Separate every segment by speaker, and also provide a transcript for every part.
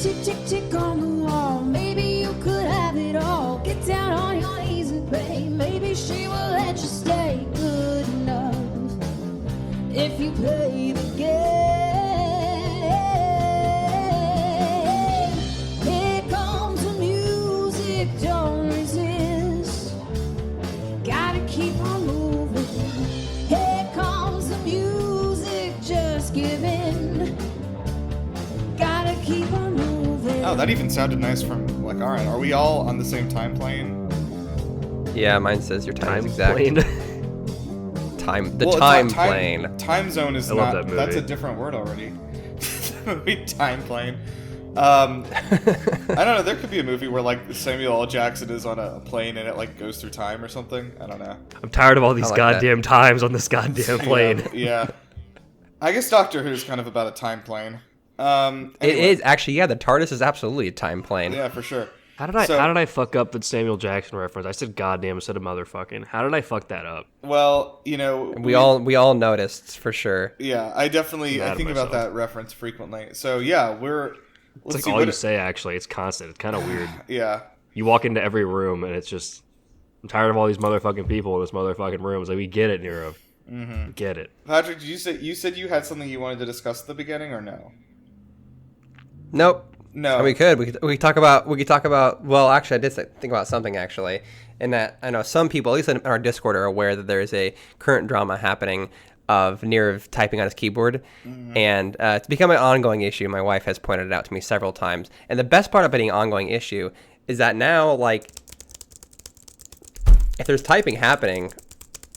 Speaker 1: tick, tick, tick on the wall. Maybe you could have it all. Get down on your knees and pray. Maybe she will let you stay. Good enough if you play the game. Here comes the music, don't resist. Gotta keep on moving. Here comes the music, just give in. Gotta keep on moving.
Speaker 2: Oh, that even sounded nice from, like, alright, are we all on the same time plane?
Speaker 3: Yeah, mine says your time is exact.
Speaker 4: plane.
Speaker 3: Time plane.
Speaker 2: Time zone is
Speaker 4: I love
Speaker 2: not,
Speaker 4: that movie.
Speaker 2: that's a different word already. Movie time plane. I don't know, there could be a movie where, like, Samuel L. Jackson is on a plane and it, like, goes through time or something. I don't know.
Speaker 4: I'm tired of all these
Speaker 3: like
Speaker 4: goddamn times on this goddamn plane.
Speaker 2: Yeah. I guess Doctor Who's kind of about a time plane.
Speaker 3: It
Speaker 2: Anyway.
Speaker 3: is actually, yeah. The TARDIS is absolutely a time plane.
Speaker 2: Yeah, for sure.
Speaker 4: How did I fuck up the Samuel Jackson reference? I said goddamn instead of motherfucking. How did I fuck that up?
Speaker 2: Well, you know,
Speaker 3: We all noticed for sure.
Speaker 2: Yeah, I definitely
Speaker 4: Mad
Speaker 2: I
Speaker 4: at
Speaker 2: think about
Speaker 4: myself.
Speaker 2: that reference frequently. So yeah,
Speaker 4: It's
Speaker 2: let's
Speaker 4: like
Speaker 2: see
Speaker 4: all
Speaker 2: what
Speaker 4: you say, actually. It's constant. It's kind of weird.
Speaker 2: Yeah.
Speaker 4: You walk into every room, and it's just... I'm tired of all these motherfucking people in this motherfucking room. It's like, we get it, Nero. Mm-hmm. Get it.
Speaker 2: Patrick, you said you had something you wanted to discuss at the beginning, or no?
Speaker 3: Nope.
Speaker 2: No.
Speaker 3: We could talk about. Well, actually, I did think about something actually, in that I know some people, at least in our Discord, are aware that there is a current drama happening of Nirav typing on his keyboard, and it's become an ongoing issue. My wife has pointed it out to me several times, and the best part of it being an ongoing issue is that now, like, if there's typing happening,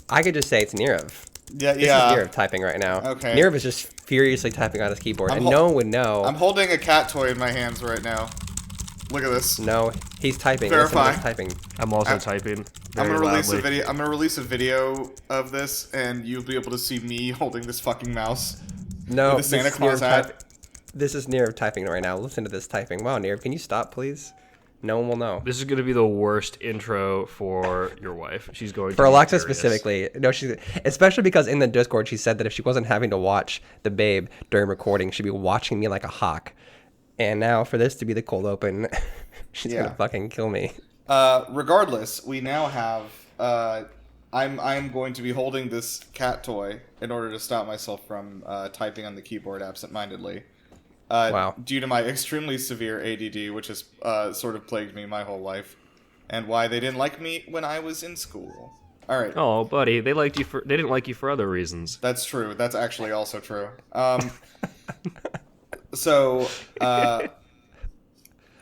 Speaker 3: I could just say it's Nirav.
Speaker 2: Yeah,
Speaker 3: This
Speaker 2: yeah.
Speaker 3: is Nirav typing right now.
Speaker 2: Okay.
Speaker 3: Nirav is just furiously typing on his keyboard, and no one would know.
Speaker 2: I'm holding a cat toy in my hands right now. Look at this.
Speaker 3: No, he's typing.
Speaker 2: Verify.
Speaker 3: Listen to his typing.
Speaker 4: I'm also typing
Speaker 2: I'm
Speaker 4: very
Speaker 2: gonna release
Speaker 4: loudly.
Speaker 2: a video. I'm gonna release a video of this, and you'll be able to see me holding this fucking mouse.
Speaker 3: No,
Speaker 2: With the Santa
Speaker 3: this is
Speaker 2: Claus
Speaker 3: Nirav
Speaker 2: hat.
Speaker 3: This is Nirav typing right now. Listen to this typing. Wow, Nirav, can you stop, please? No one will know.
Speaker 4: This is going to be the worst intro for your wife. She's going
Speaker 3: For
Speaker 4: to be
Speaker 3: Alexa
Speaker 4: furious.
Speaker 3: specifically, no, she's especially because in the Discord she said that if she wasn't having to watch the babe during recording, she'd be watching me like a hawk. And now for this to be the cold open, she's
Speaker 2: Yeah.
Speaker 3: gonna fucking kill me.
Speaker 2: Regardless, we now have. I'm going to be holding this cat toy in order to stop myself from typing on the keyboard absentmindedly.
Speaker 3: Wow.
Speaker 2: Due to my extremely severe ADD, which has sort of plagued me my whole life, and why they didn't like me when I was in school. All right.
Speaker 4: Oh, buddy, they didn't like you for other reasons.
Speaker 2: That's true. That's actually also true. So, what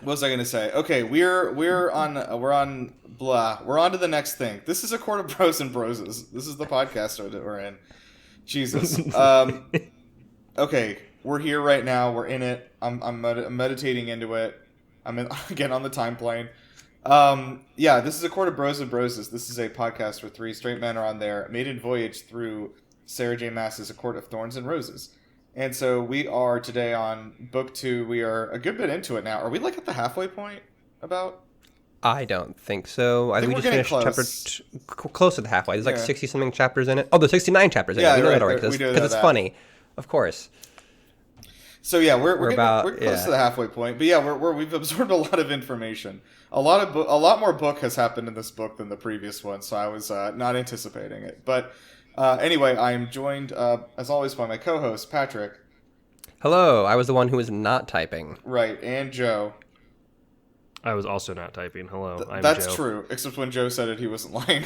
Speaker 2: was I going to say? Okay, we're on to the next thing. This is a Court of Bros and Broses. This is the podcast that we're in. Jesus. Okay, we're here right now. We're in it. I'm meditating into it. I'm again on the time plane. Yeah, this is a Court of Bros and Broses. This is a podcast where three straight men are on their maiden voyage through Sarah J. Maas's A Court of Thorns and Roses. And so we are today on book 2. We are a good bit into it now. Are we like at the halfway point about?
Speaker 3: I don't think so. I think we
Speaker 2: we're
Speaker 3: just
Speaker 2: getting
Speaker 3: finished close to the halfway. There's like
Speaker 2: Yeah.
Speaker 3: 60 something chapters in it. Oh, there's 69 chapters in
Speaker 2: Yeah,
Speaker 3: it. We know
Speaker 2: right,
Speaker 3: that already
Speaker 2: we do know
Speaker 3: because it's
Speaker 2: that.
Speaker 3: funny, of course.
Speaker 2: So yeah, we're
Speaker 3: about-
Speaker 2: close
Speaker 3: yeah.
Speaker 2: to the halfway point. But yeah, we've absorbed a lot of information. A lot more book has happened in this book than the previous one. So I was not anticipating it. But anyway, I am joined as always by my co-host Patrick.
Speaker 3: Hello, I was the one who was not typing.
Speaker 2: Right, and Joe.
Speaker 4: I was also not typing. Hello, I'm
Speaker 2: That's
Speaker 4: Joe.
Speaker 2: true, except when Joe said it, he wasn't lying.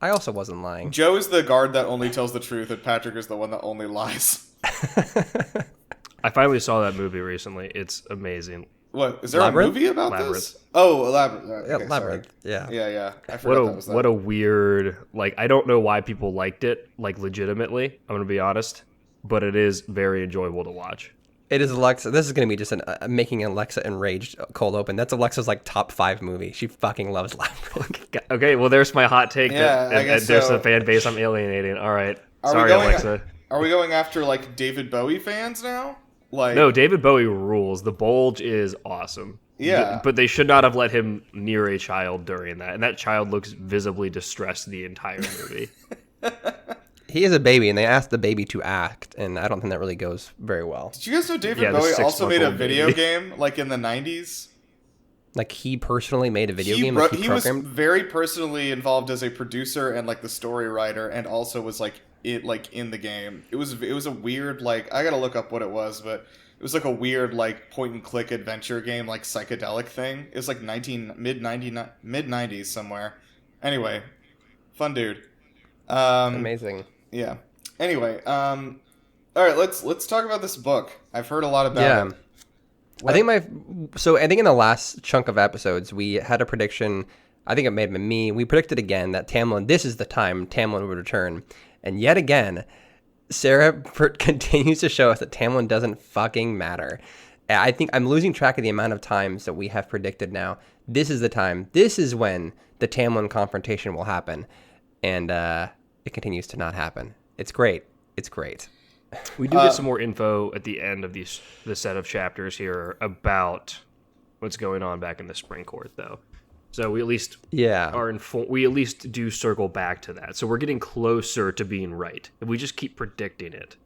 Speaker 3: I also wasn't lying.
Speaker 2: Joe is the guard that only tells the truth, and Patrick is the one that only lies.
Speaker 4: I finally saw that movie recently. It's amazing.
Speaker 2: What, is there
Speaker 3: Labyrinth?
Speaker 2: a movie about
Speaker 4: Labyrinth.
Speaker 2: this? Oh, Labyrinth.
Speaker 3: Yeah,
Speaker 2: Okay,
Speaker 3: Labyrinth.
Speaker 2: sorry.
Speaker 3: Yeah.
Speaker 2: Yeah. I forgot that was that.
Speaker 4: What a weird, like, I don't know why people liked it, like, legitimately. I'm gonna be honest, but it is very enjoyable to watch.
Speaker 3: It is Alexa. This is going to be just making Alexa enraged cold open. That's Alexa's like top 5 movie. She fucking loves Labyrinth.
Speaker 4: Okay, well, there's my hot take.
Speaker 2: Yeah, I guess
Speaker 4: there's
Speaker 2: so.
Speaker 4: the fan base I'm alienating. All right,
Speaker 2: Are we
Speaker 4: sorry,
Speaker 2: going-
Speaker 4: Alexa.
Speaker 2: Are we going after like David Bowie fans now? Like
Speaker 4: No, David Bowie rules. The Bulge is awesome.
Speaker 2: Yeah.
Speaker 4: But they should not have let him near a child during that, and that child looks visibly distressed the entire movie.
Speaker 3: he is a baby, and they asked the baby to act, and I don't think that really goes very well.
Speaker 2: Did you guys know David
Speaker 4: Yeah, the
Speaker 2: Bowie also made a
Speaker 4: 6-month-old
Speaker 2: video
Speaker 4: baby.
Speaker 2: game like in the 90s?
Speaker 3: Like he personally made a video game. Like
Speaker 2: He was
Speaker 3: programmed.
Speaker 2: very personally involved as a producer and like the story writer, and also was like in the game. It was a weird, like, I gotta look up what it was, but it was like a weird like point and click adventure game, like psychedelic thing. It was like mid 90s somewhere. Anyway, fun dude.
Speaker 3: Amazing.
Speaker 2: Yeah. Anyway, all right, let's talk about this book. I've heard a lot about it.
Speaker 3: I think in the last chunk of episodes we had a prediction. I think it may have been me. We predicted again that this is the time Tamlin would return, and yet again, Sarah continues to show us that Tamlin doesn't fucking matter. I think I'm losing track of the amount of times that we have predicted now. This is the time. This is when the Tamlin confrontation will happen, and it continues to not happen. It's great. It's great.
Speaker 4: We do get some more info at the end of the set of chapters here about what's going on back in the Spring Court, though. So we at least are we at least do circle back to that. So we're getting closer to being right. If we just keep predicting it,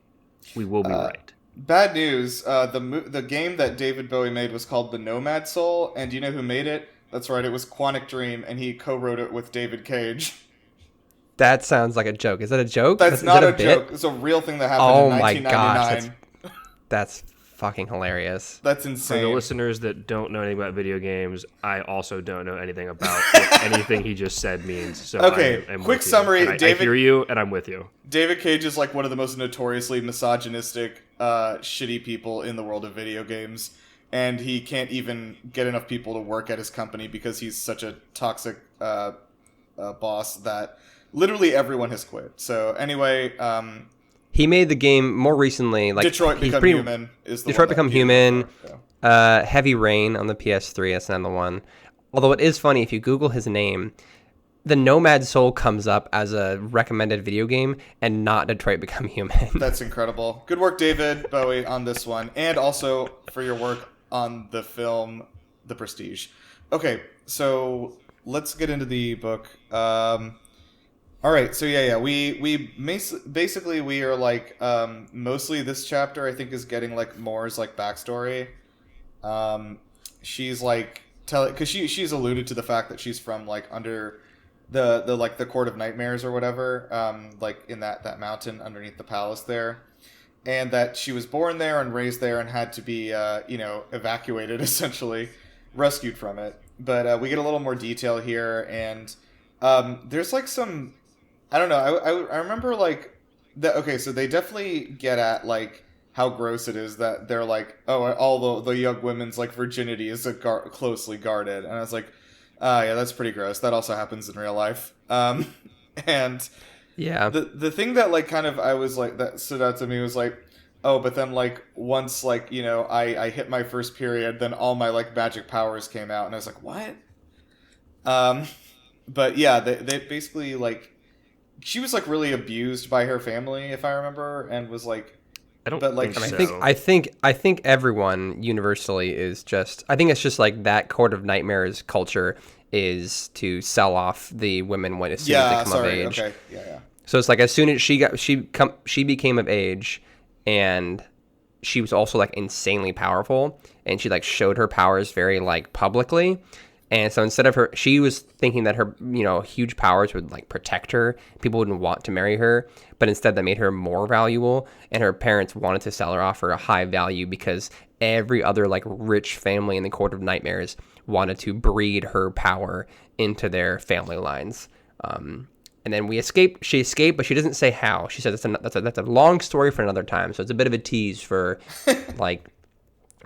Speaker 4: we will be right.
Speaker 2: Bad news. The game that David Bowie made was called The Nomad Soul, and do you know who made it? That's right, it was Quantic Dream, and he co-wrote it with David Cage.
Speaker 3: That sounds like a joke. Is that a joke?
Speaker 2: That's not a joke. It's a real thing that happened in 1999.
Speaker 3: Gosh, that's fucking hilarious.
Speaker 2: That's
Speaker 4: For
Speaker 2: insane.
Speaker 4: the listeners that don't know anything about video games, I also don't know anything about what anything he just said means. So
Speaker 2: Okay,
Speaker 4: I'm
Speaker 2: quick
Speaker 4: with you.
Speaker 2: summary,
Speaker 4: And I
Speaker 2: David-
Speaker 4: hear you, and I'm with you.
Speaker 2: David Cage is like one of the most notoriously misogynistic, shitty people in the world of video games, and he can't even get enough people to work at his company because he's such a toxic boss that literally everyone has quit. So anyway,
Speaker 3: He made the game more recently, like
Speaker 2: Detroit
Speaker 3: he's
Speaker 2: Become Human is the
Speaker 3: Detroit
Speaker 2: one that
Speaker 3: Become
Speaker 2: he did
Speaker 3: Human.
Speaker 2: before, so.
Speaker 3: Heavy Rain on the PS3. That's another one. Although it is funny if you Google his name, the Nomad Soul comes up as a recommended video game and not Detroit Become Human.
Speaker 2: That's incredible. Good work, David Bowie, on this one, and also for your work on the film The Prestige. Okay, so let's get into the book. All right, so basically we are like mostly this chapter I think is getting like Moore's like backstory. She's like because she's alluded to the fact that she's from like under the like the Court of Nightmares or whatever, like in that mountain underneath the palace there, and that she was born there and raised there and had to be evacuated, essentially rescued from it. But we get a little more detail here, and there's like some, I don't know, I remember like that. Okay, so they definitely get at like how gross it is that they're like, oh, all the young women's like virginity is closely guarded, and I was like, yeah, that's pretty gross. That also happens in real life. And
Speaker 3: Yeah.
Speaker 2: the thing that like kind of I was like that stood out to me was like, oh, but then like once like I hit my first period, then all my like magic powers came out, and I was like, what? But yeah, they basically like she was like really abused by her family, if I remember, and was like.
Speaker 4: I don't
Speaker 2: But, like,
Speaker 4: think
Speaker 3: I
Speaker 4: so.
Speaker 3: I think everyone universally is just. I think it's just like that Court of Nightmares culture is to sell off the women when as soon as they come of age.
Speaker 2: Okay, yeah.
Speaker 3: So it's like as soon as she became of age, and she was also like insanely powerful, and she like showed her powers very like publicly. And so instead of she was thinking that her, huge powers would like protect her. People wouldn't want to marry her, but instead that made her more valuable. And her parents wanted to sell her off for a high value because every other like rich family in the Court of Nightmares wanted to breed her power into their family lines. And then she escaped, but she doesn't say how. She said that's a long story for another time. So it's a bit of a tease for like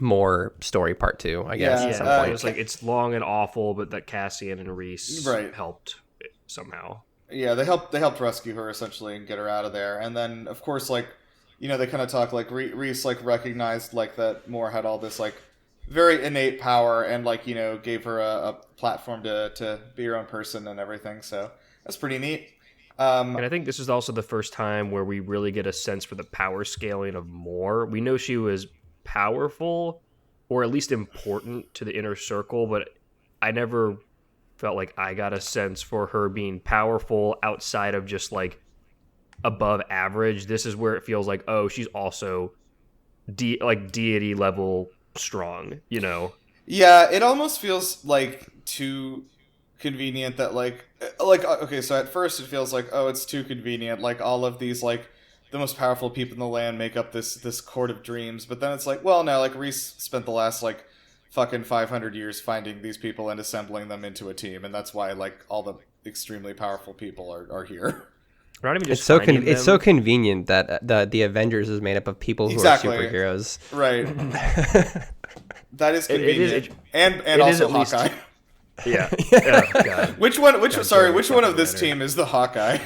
Speaker 3: more story part 2, I guess.
Speaker 2: Yeah,
Speaker 3: at some
Speaker 4: It
Speaker 3: point.
Speaker 4: was like it's long and awful, but that Cassian and Reese
Speaker 2: Right.
Speaker 4: helped it somehow.
Speaker 2: Yeah, they helped rescue her essentially and get her out of there. And then of course like they kind of talk like Reese like recognized like that Moore had all this like very innate power and like gave her a platform to be her own person and everything. So that's pretty neat.
Speaker 4: And I think this is also the first time where we really get a sense for the power scaling of Moore. We know she was powerful, or at least important to the inner circle, but I never felt like I got a sense for her being powerful outside of just like above average. This is where it feels like, oh, she's also deity level strong, you know?
Speaker 2: Yeah, it almost feels like too convenient that like okay, so at first it feels like, oh, it's too convenient, like all of these like the most powerful people in the land make up this court of dreams, but then it's like, well, no, like Reese spent the last like fucking 500 years finding these people and assembling them into a team, and that's why like all the extremely powerful people are here.
Speaker 4: Not even just
Speaker 3: it's so convenient that the Avengers is made up of people who
Speaker 2: Exactly.
Speaker 3: are superheroes.
Speaker 2: Right. That is convenient. And
Speaker 4: it
Speaker 2: also
Speaker 4: is at
Speaker 2: Hawkeye.
Speaker 4: Yeah. Oh, God.
Speaker 2: Which one of this team is the Hawkeye?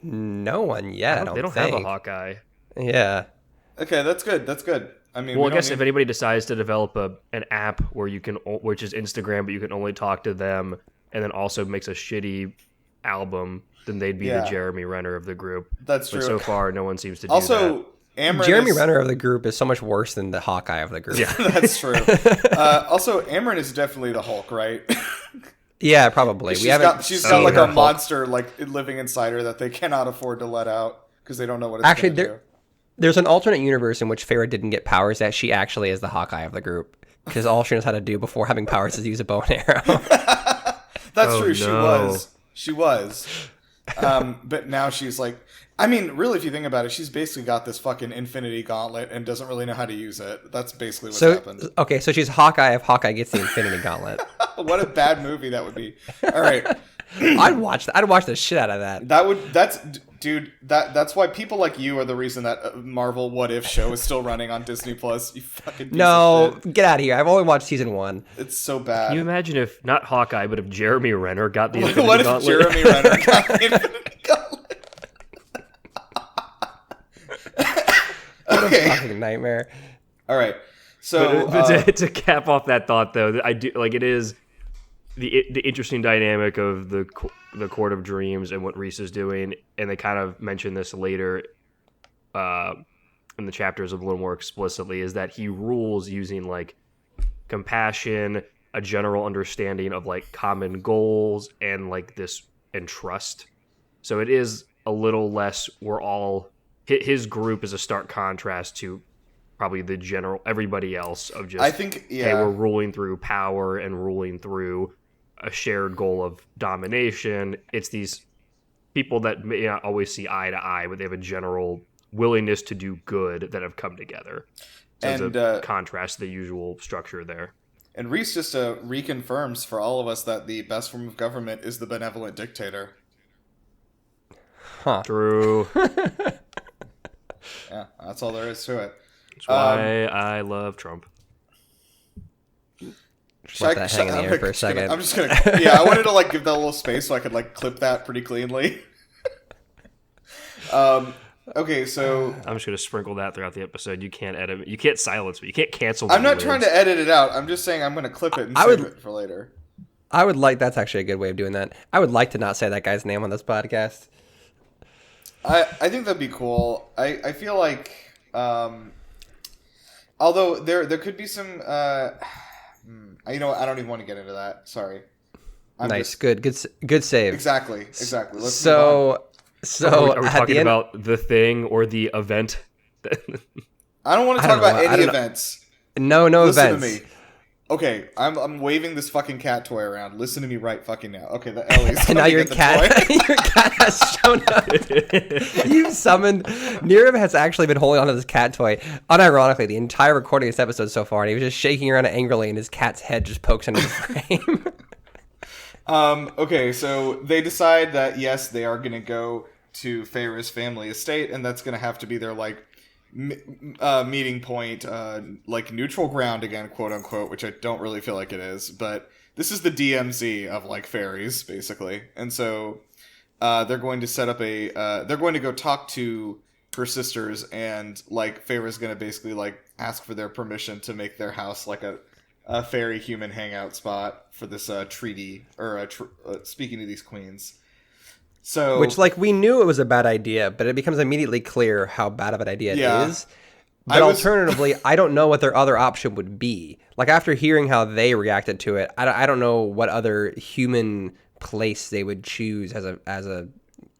Speaker 3: No one yet.
Speaker 4: They don't
Speaker 3: think.
Speaker 4: have a Hawkeye.
Speaker 3: Yeah.
Speaker 2: Okay, that's good. I mean,
Speaker 4: well, I guess if anybody decides to develop an app where you can, which is Instagram, but you can only talk to them, and then also makes a shitty album, then they'd be the Jeremy Renner of the group.
Speaker 2: That's true.
Speaker 4: But so far, no one seems to do
Speaker 2: also,
Speaker 4: that.
Speaker 3: Jeremy Renner of the group is so much worse than the Hawkeye of the group.
Speaker 2: Yeah, that's true. Also, Amryn is definitely the Hulk, right?
Speaker 3: Yeah, probably.
Speaker 2: She's got like a monster like living inside her that they cannot afford to let out because they don't know what it's going to do.
Speaker 3: There's an alternate universe in which Farrah didn't get powers that she actually is the Hawkeye of the group because all she knows how to do before having powers is use a bow and arrow.
Speaker 2: That's true. No. She was. But now she's like, I mean, really, if you think about it, she's basically got this fucking infinity gauntlet and doesn't really know how to use it. That's basically what's happened.
Speaker 3: Okay, so she's Hawkeye if Hawkeye gets the infinity gauntlet.
Speaker 2: What a bad movie that would be. All right.
Speaker 3: I'd watch the shit out of that.
Speaker 2: That's why people like you are the reason that Marvel What If show is still running on Disney Plus. You fucking piece of shit.
Speaker 3: Get out of here. I've only watched season 1.
Speaker 2: It's so bad.
Speaker 4: Can you imagine if not Hawkeye, but if Jeremy Renner got the Infinity
Speaker 2: What
Speaker 4: Gauntlet?
Speaker 2: if Jeremy Renner got the Infinity Gauntlet? Okay.
Speaker 3: What a fucking nightmare.
Speaker 2: All right. So
Speaker 4: but to cap off that thought, though, I do like it is the interesting dynamic of the Court of Dreams and what Reese is doing, and they kind of mention this later in the chapters a little more explicitly, is that he rules using like compassion, a general understanding of like common goals, and like this and trust. So it is a little less. His group is a stark contrast to probably the general everybody else of just.
Speaker 2: I think
Speaker 4: hey, we're ruling through power and ruling through a shared goal of domination. It's these people that may not always see eye to eye, but they have a general willingness to do good that have come together. So and it's a contrast to the usual structure there.
Speaker 2: And Reese just reconfirms for all of us that the best form of government is the benevolent dictator.
Speaker 3: Huh.
Speaker 4: True.
Speaker 2: Yeah, that's all there is to it.
Speaker 4: That's why I love Trump.
Speaker 3: Let that hang in the air for a second.
Speaker 2: I'm just gonna. Yeah, I wanted to like give that a little space so I could like clip that pretty cleanly. Okay, so
Speaker 4: I'm just gonna sprinkle that throughout the episode. You can't edit. You can't silence me. You can't cancel me.
Speaker 2: I'm not trying to edit it out. I'm just saying I'm gonna clip it and save it for later.
Speaker 3: I would like. That's actually a good way of doing that. I would like to not say that guy's name on this podcast.
Speaker 2: I think that'd be cool. I feel like, although there could be some, I don't even want to get into that. Sorry.
Speaker 3: Nice, good save.
Speaker 2: Exactly. Let's move on.
Speaker 3: So
Speaker 4: are we talking about the thing or the event?
Speaker 2: I don't want to talk about any events.
Speaker 3: No
Speaker 2: Listen
Speaker 3: events.
Speaker 2: to me. Okay, I'm waving this fucking cat toy around. Listen to me right fucking now. Okay, the Ellie's.
Speaker 3: And now your cat has shown up. You've summoned. Nirav has actually been holding on to this cat toy, unironically, the entire recording of this episode so far, and he was just shaking around it angrily, and his cat's head just pokes into the frame.
Speaker 2: Okay, so they decide that yes, they are going to go to Feyre's family estate, and that's going to have to be their like meeting point, like neutral ground again, quote unquote, which I don't really feel like it is, but this is the DMZ of like fairies, basically. And so they're going to set up they're going to go talk to her sisters, and like Feyre's going to basically like ask for their permission to make their house like a fairy human hangout spot for this treaty, or speaking to these queens. So,
Speaker 3: which, like, we knew it was a bad idea, but it becomes immediately clear how bad of an idea it is. But alternatively, I don't know what their other option would be. Like, after hearing how they reacted to it, I don't know what other human place they would choose as a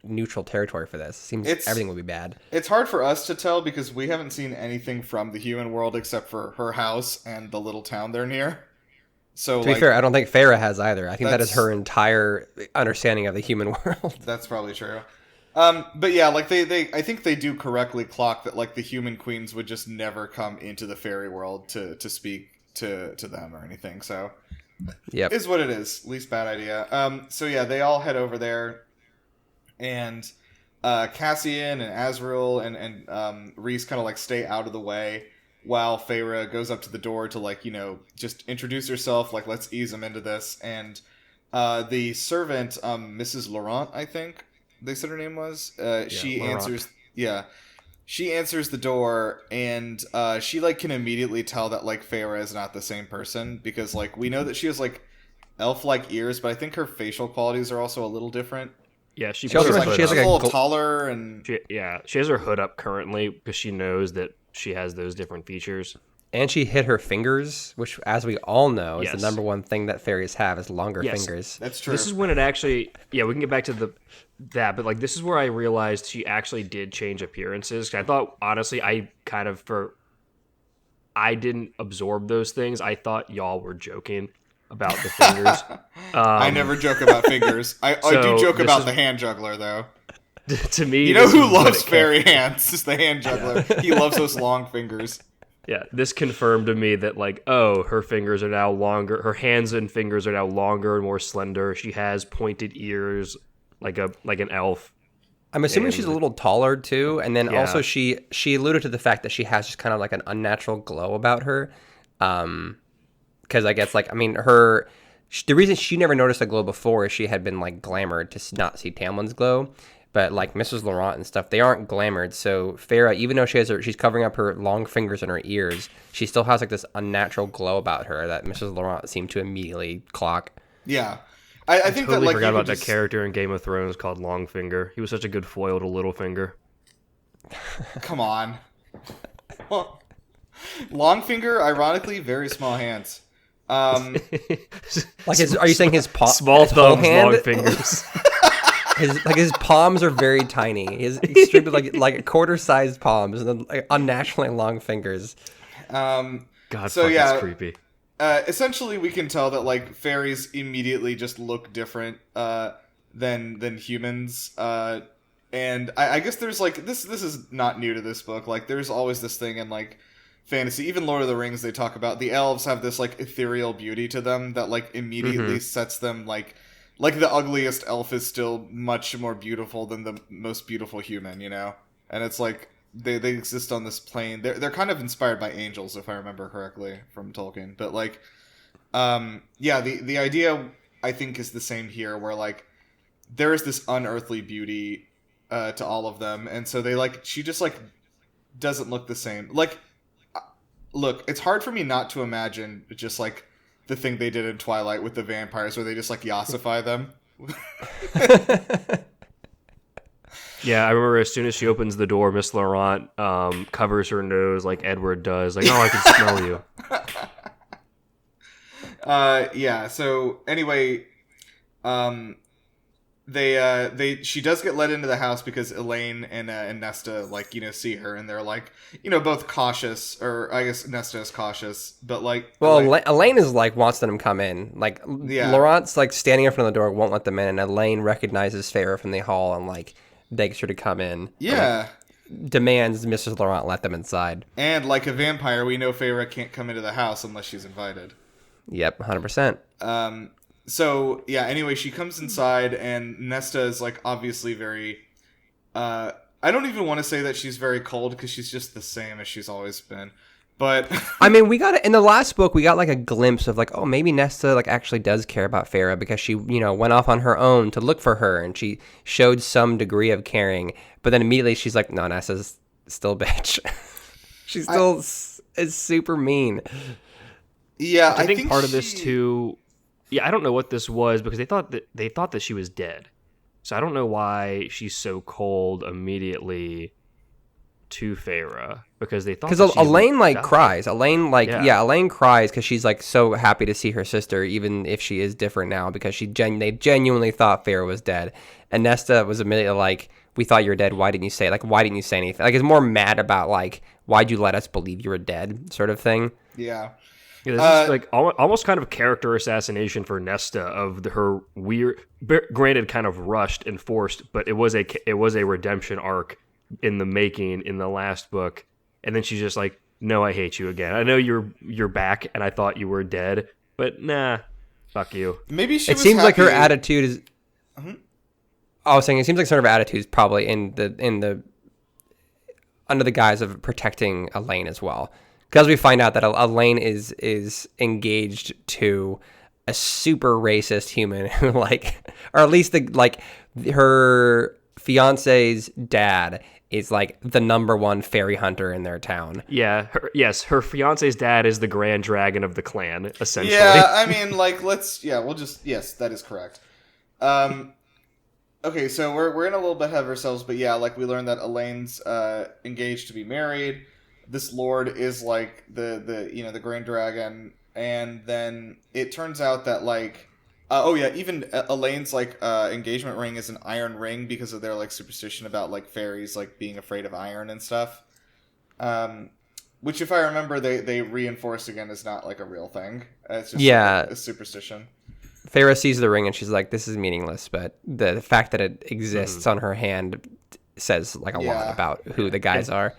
Speaker 3: neutral territory for this. Seems everything would be bad.
Speaker 2: It's hard for us to tell because we haven't seen anything from the human world except for her house and the little town they're near. So,
Speaker 3: to be fair, I don't think Farah has either. I think that is her entire understanding of the human world.
Speaker 2: That's probably true. But yeah, like I think they do correctly clock that like the human queens would just never come into the fairy world to speak to them or anything. So,
Speaker 3: yep,
Speaker 2: is what it is. Least bad idea. So yeah, they all head over there, and Cassian and Azrael and Reese kind of like stay out of the way. While Feyre goes up to the door to, like, you know, just introduce herself, like, let's ease them into this. And the servant, Mrs. Laurent, I think they said her name was, she
Speaker 4: Laurent.
Speaker 2: answers, she answers the door, and she, like, can immediately tell that, like, Feyre is not the same person, because, like, we know that she has, like, elf-like ears, but I think her facial qualities are also a little different.
Speaker 4: Yeah, she
Speaker 2: She's like
Speaker 3: she has,
Speaker 2: a
Speaker 3: like,
Speaker 2: little taller, and...
Speaker 4: She has her hood up currently, because she knows that she has those different features.
Speaker 3: And she hit her fingers, which, as we all know, is the number one thing that fairies have is longer fingers.
Speaker 2: That's true.
Speaker 4: This is when it actually... Yeah, we can get back to that, but like this is where I realized she actually did change appearances. I thought, honestly, I didn't absorb those things. I thought y'all were joking about the fingers.
Speaker 2: I never joke about fingers. I do joke about the hand juggler, though.
Speaker 4: To me,
Speaker 2: you know who loves fairy hands? It's the hand juggler. Yeah. He loves those long fingers.
Speaker 4: Yeah, this confirmed to me that, like, oh, her fingers are now longer. Her hands and fingers are now longer and more slender. She has pointed ears, like an elf.
Speaker 3: I'm assuming she's a little taller too, and then also she alluded to the fact that she has just kind of like an unnatural glow about her. Because I guess, like, I mean, the reason she never noticed a glow before is she had been like glamored to not see Tamlin's glow. But like Mrs. Laurent and stuff, they aren't glamored. So Farah, even though she's covering up her long fingers and her ears, she still has like this unnatural glow about her that Mrs. Laurent seemed to immediately clock.
Speaker 2: Yeah, I think
Speaker 4: totally
Speaker 2: that like
Speaker 4: forgot about that character in Game of Thrones called Longfinger. He was such a good foil to Littlefinger.
Speaker 2: Come on, well, Longfinger, ironically, very small hands.
Speaker 3: Are you saying his
Speaker 4: small thumbs,
Speaker 3: hand?
Speaker 4: long fingers?
Speaker 3: His palms are very tiny. His extremely like quarter-sized palms and then like, unnaturally long fingers.
Speaker 4: God,
Speaker 2: so yeah,
Speaker 4: that's creepy.
Speaker 2: Essentially, we can tell that like fairies immediately just look different than humans. And I guess there's like this is not new to this book. Like there's always this thing in like fantasy, even Lord of the Rings. They talk about the elves have this like ethereal beauty to them that like immediately sets them like the ugliest elf is still much more beautiful than the most beautiful human, you know? And it's like, they exist on this plane. They're kind of inspired by angels, if I remember correctly, from Tolkien. But, like, the idea, I think, is the same here, where, like, there is this unearthly beauty to all of them. And so they, like, she just, like, doesn't look the same. Like, look, it's hard for me not to imagine just, like, the thing they did in Twilight with the vampires where they just like yassify them.
Speaker 4: Yeah, I remember as soon as she opens the door, Miss Laurent covers her nose like Edward does. Like, oh, I can smell you.
Speaker 2: Yeah, so anyway, she does get let into the house because Elaine and Nesta, like, you know, see her and they're like, you know, both cautious, or I guess Nesta is cautious, but like,
Speaker 3: well, Elaine is like wants them to come in. Like, Laurent's like standing in front of the door, won't let them in, and Elaine recognizes Farah from the hall and like begs her to come in.
Speaker 2: Yeah.
Speaker 3: Demands Mrs. Laurent let them inside.
Speaker 2: And like a vampire, we know Farah can't come into the house unless she's invited.
Speaker 3: Yep, 100%.
Speaker 2: So, yeah, anyway, she comes inside, and Nesta is, like, obviously very, I don't even want to say that she's very cold, because she's just the same as she's always been, but...
Speaker 3: I mean, we got, in the last book, we got, like, a glimpse of, like, oh, maybe Nesta, like, actually does care about Farah, because she, you know, went off on her own to look for her, and she showed some degree of caring, but then immediately she's like, no, Nesta's still a bitch. She still is super mean.
Speaker 2: Yeah,
Speaker 4: I think part of this, too... Yeah, I don't know what this was because they thought that she was dead. So I don't know why she's so cold immediately to Feyre because they thought
Speaker 3: because Elaine
Speaker 4: died.
Speaker 3: cries. Elaine Elaine cries because she's like so happy to see her sister, even if she is different now, because they genuinely thought Feyre was dead. And Nesta was immediately like, "We thought you were dead. Why didn't you say it? Like, why didn't you say anything?" Like, it's more mad about like, "Why'd you let us believe you were dead?" sort of thing.
Speaker 2: Yeah.
Speaker 4: Yeah, this is like almost kind of character assassination for Nesta of her weird, granted, kind of rushed and forced, but it was a redemption arc in the making in the last book, and then she's just like, "No, I hate you again. I know you're back, and I thought you were dead, but nah, fuck you."
Speaker 2: Maybe she.
Speaker 3: It
Speaker 2: was
Speaker 3: seems
Speaker 2: happy.
Speaker 3: like her attitude is.
Speaker 2: Mm-hmm.
Speaker 3: I was saying it seems like sort of attitude is probably in the under the guise of protecting Elaine as well. Because we find out that Elaine is engaged to a super racist human who like, or at least her fiance's dad is like the number one fairy hunter in their town.
Speaker 4: Yeah, her fiance's dad is the grand dragon of the clan, essentially.
Speaker 2: Yeah, I mean, like, yes, that is correct. Okay, so we're in a little bit ahead of ourselves, but yeah, like we learned that Elaine's engaged to be married. This lord is like the Grand Dragon, and then it turns out that like even Elaine's like engagement ring is an iron ring because of their like superstition about like fairies like being afraid of iron and stuff. Which, if I remember, they reinforced again is not like a real thing. It's just a superstition.
Speaker 3: Feyre sees the ring and she's like, "This is meaningless," but the fact that it exists on her hand says like a lot about who the guys are.